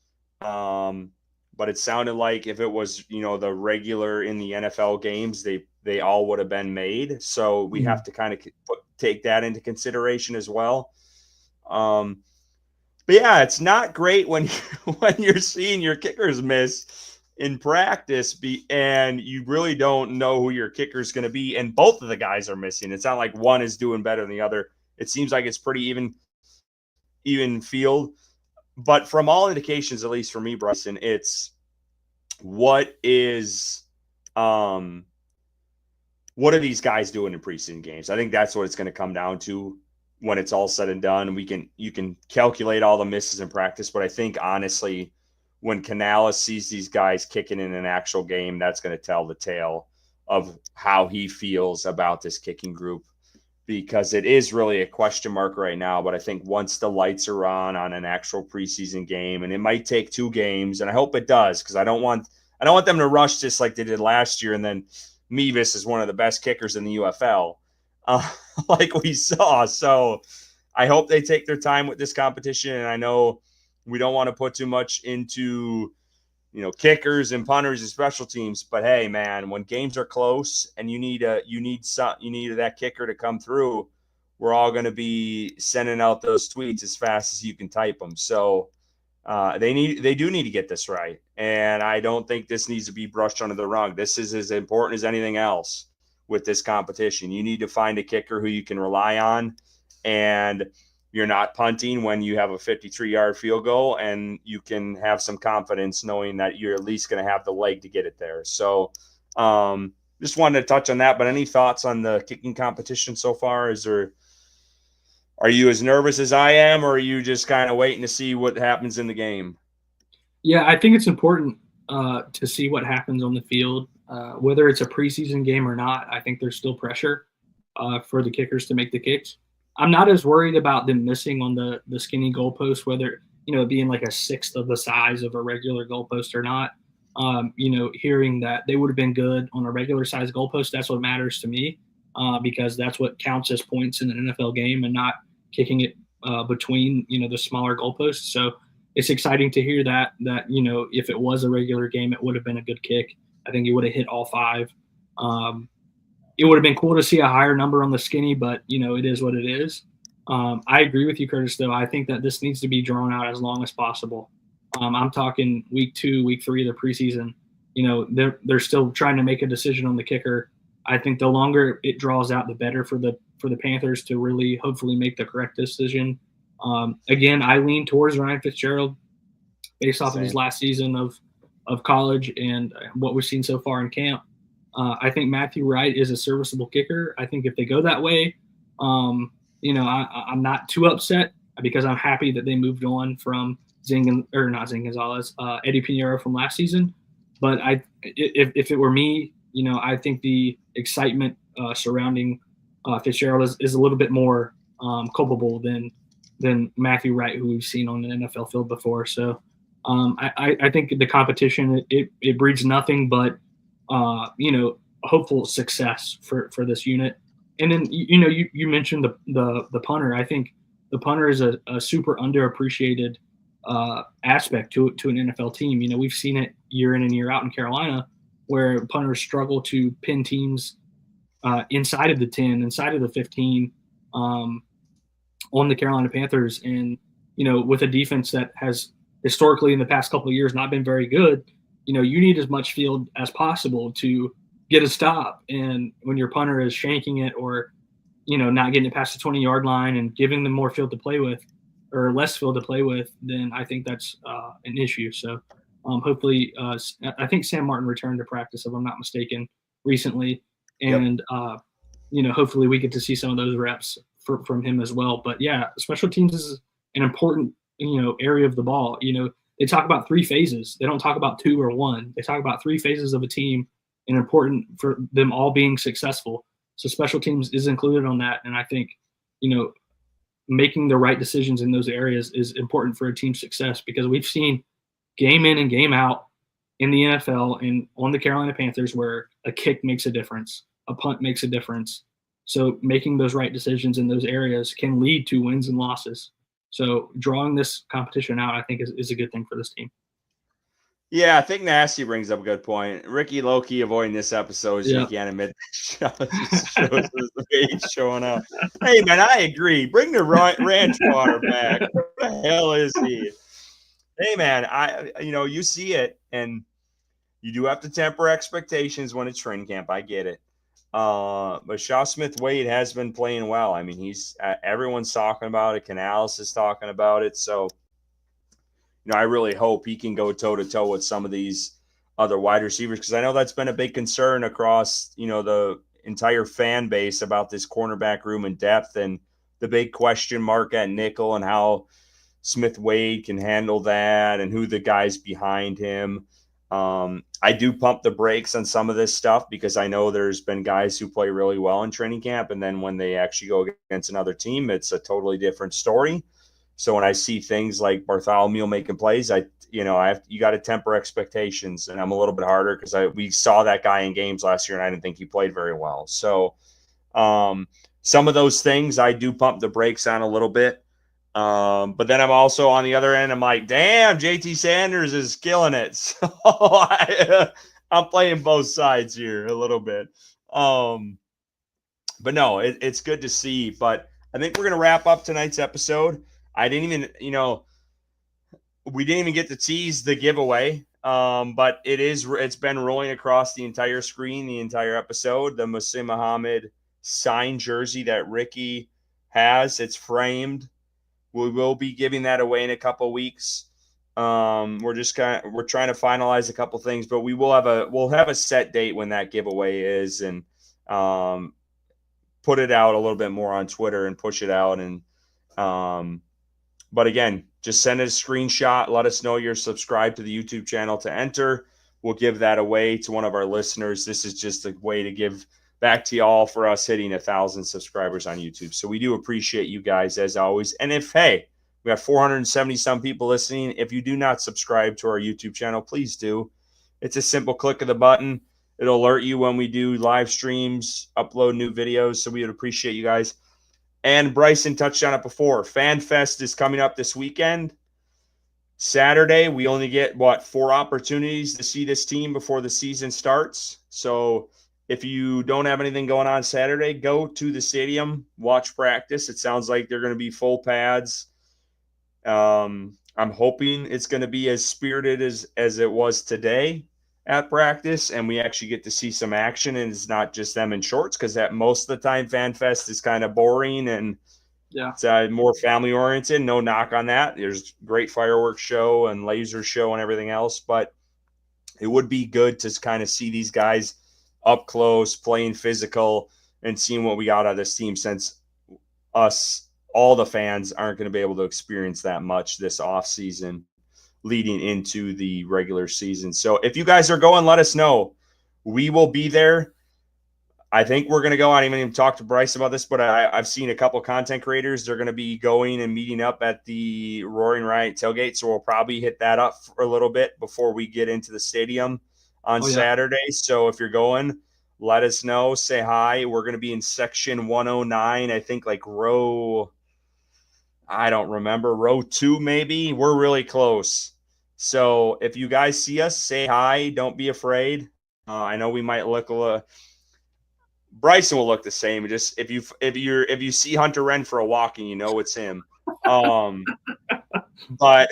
but it sounded like if it was, the regular in the NFL games, they all would have been made. So we have to kind of take that into consideration as well. But yeah, it's not great when you're seeing your kickers miss in practice, and you really don't know who your kicker is going to be, and both of the guys are missing. It's not like one is doing better than the other. It seems like it's pretty even field. But from all indications, at least for me, Bryson, it's what are these guys doing in preseason games? I think that's what it's going to come down to when it's all said and done. You can calculate all the misses in practice, but I think honestly, when Canales sees these guys kicking in an actual game, that's going to tell the tale of how he feels about this kicking group, because it is really a question mark right now. But I think once the lights are on an actual preseason game, and it might take 2 games, and I hope it does, because I don't want them to rush this like they did last year, and then Mevis is one of the best kickers in the UFL, like we saw. So I hope they take their time with this competition, and I know we don't want to put too much into kickers and punters and special teams, but hey, man, when games are close and you need that kicker to come through, we're all going to be sending out those tweets as fast as you can type them. So they do need to get this right, and I don't think this needs to be brushed under the rug. This is as important as anything else with this competition. You need to find a kicker who you can rely on, and you're not punting when you have a 53-yard field goal, and you can have some confidence knowing that you're at least going to have the leg to get it there. So just wanted to touch on that. But any thoughts on the kicking competition so far? Are you as nervous as I am, or are you just kind of waiting to see what happens in the game? Yeah, I think it's important to see what happens on the field, whether it's a preseason game or not. I think there's still pressure for the kickers to make the kicks. I'm not as worried about them missing on the skinny goalpost, whether, being like a sixth of the size of a regular goalpost or not. Hearing that they would have been good on a regular size goalpost, that's what matters to me, because that's what counts as points in an NFL game, and not kicking it between, the smaller goalposts. So it's exciting to hear that, if it was a regular game, it would have been a good kick. I think he would have hit all 5. It would have been cool to see a higher number on the skinny, but, it is what it is. I agree with you, Curtis, though. I think that this needs to be drawn out as long as possible. I'm talking week 2, week 3 of the preseason. They're still trying to make a decision on the kicker. I think the longer it draws out, the better for the Panthers to really hopefully make the correct decision. Again, I lean towards Ryan Fitzgerald based off of his last season of college and what we've seen so far in camp. I think Matthew Wright is a serviceable kicker. I think if they go that way, I'm not too upset, because I'm happy that they moved on from Eddie Pinheiro from last season. But if it were me, I think the excitement surrounding Fitzgerald is a little bit more culpable than Matthew Wright, who we've seen on an NFL field before. So I think the competition, it breeds nothing but hopeful success for this unit. And then you mentioned the punter. I think the punter is a super underappreciated aspect to an NFL team. We've seen it year in and year out in Carolina, where punters struggle to pin teams inside of the 10, inside of the 15 on the Carolina Panthers. And with a defense that has historically in the past couple of years not been very good, you need as much field as possible to get a stop. And when your punter is shanking it, or, not getting it past the 20-yard line and giving them more field to play with, or less field to play with, then I think that's an issue. So hopefully I think Sam Martin returned to practice, if I'm not mistaken, recently. And, hopefully we get to see some of those reps from him as well. But yeah, special teams is an important, area of the ball. They talk about 3 phases. They don't talk about 2 or 1. They talk about 3 phases of a team, and important for them all being successful. So special teams is included on that. And I think, making the right decisions in those areas is important for a team's success, because we've seen game in and game out in the NFL and on the Carolina Panthers where a kick makes a difference, a punt makes a difference. So making those right decisions in those areas can lead to wins and losses. So drawing this competition out, I think, is a good thing for this team. Yeah, I think Nasty brings up a good point. Ricky low-key avoiding this episode so he can't admit that just shows us the way he's showing up. Hey, man, I agree. Bring the ranch water back. Where the hell is he? Hey, man, you see it, and you do have to temper expectations when it's training camp. I get it. But Shaw Smith-Wade has been playing well. I mean, everyone's talking about it. Canales is talking about it. So, I really hope he can go toe-to-toe with some of these other wide receivers, because I know that's been a big concern across, the entire fan base about this cornerback room and depth, and the big question mark at nickel and how Smith-Wade can handle that and who the guys behind him. I do pump the brakes on some of this stuff because I know there's been guys who play really well in training camp, and then when they actually go against another team, it's a totally different story. So when I see things like Bartholomew making plays, you got to temper expectations, and I'm a little bit harder because we saw that guy in games last year, and I didn't think he played very well. So some of those things I do pump the brakes on a little bit. But then I'm also on the other end. I'm like, damn, JT Sanders is killing it. So I'm playing both sides here a little bit. But no, it's good to see. But I think we're going to wrap up tonight's episode. I didn't even, we didn't even get to tease the giveaway. But it's been rolling across the entire screen, the entire episode. The Musim Muhammad signed jersey that Ricky has. It's framed. We will be giving that away in a couple of weeks. We're trying to finalize a couple things, but we'll have a set date when that giveaway is, and put it out a little bit more on Twitter and push it out. And but again, just send us a screenshot. Let us know you're subscribed to the YouTube channel to enter. We'll give that away to one of our listeners. This is just a way to give back to y'all for us hitting 1,000 subscribers on YouTube. So we do appreciate you guys as always. And we got 470 some people listening. If you do not subscribe to our YouTube channel, please do. It's a simple click of the button. It'll alert you when we do live streams, upload new videos. So we would appreciate you guys. And Bryson touched on it before. Fan Fest is coming up this weekend. Saturday, we only get 4 opportunities to see this team before the season starts. So if you don't have anything going on Saturday, go to the stadium, watch practice. It sounds like they're going to be full pads. I'm hoping it's going to be as spirited as it was today at practice, and we actually get to see some action, and it's not just them in shorts, because that most of the time Fan Fest is kind of boring and it's more family oriented. No knock on that. There's great fireworks show and laser show and everything else, but it would be good to kind of see these guys up close, playing physical, and seeing what we got out of this team, since all the fans aren't going to be able to experience that much this off season leading into the regular season. So if you guys are going, let us know. We will be there. I think we're going to go. I didn't even talk to Bryce about this, but I've seen a couple content creators. They're going to be going and meeting up at the Roaring Riot tailgate. So we'll probably hit that up for a little bit before we get into the stadium on Saturday. So if you're going, let us know. Say hi. We're going to be in section 109. I think row, I don't remember, row 2 maybe. We're really close. So if you guys see us, say hi. Don't be afraid. I know we might look a little. Bryson will look the same. Just if you see Hunter Renfrow walking, it's him. But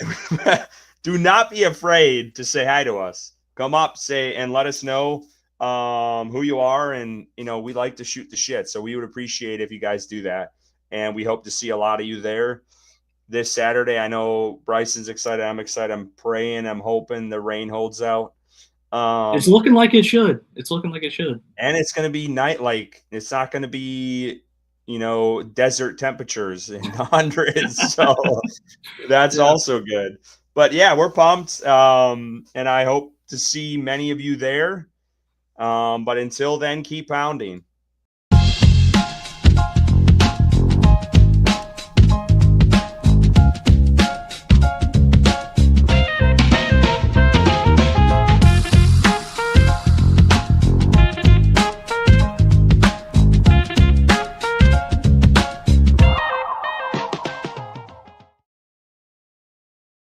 do not be afraid to say hi to us. Come up, say, and let us know who you are, and we like to shoot the shit. So we would appreciate if you guys do that, and we hope to see a lot of you there this Saturday. I know Bryson's excited. I'm excited. I'm praying. I'm hoping the rain holds out. It's looking like it should. And it's going to be night. It's not going to be, desert temperatures in the hundreds. So that's also good. But yeah, we're pumped. And I hope to see many of you there. But until then, keep pounding.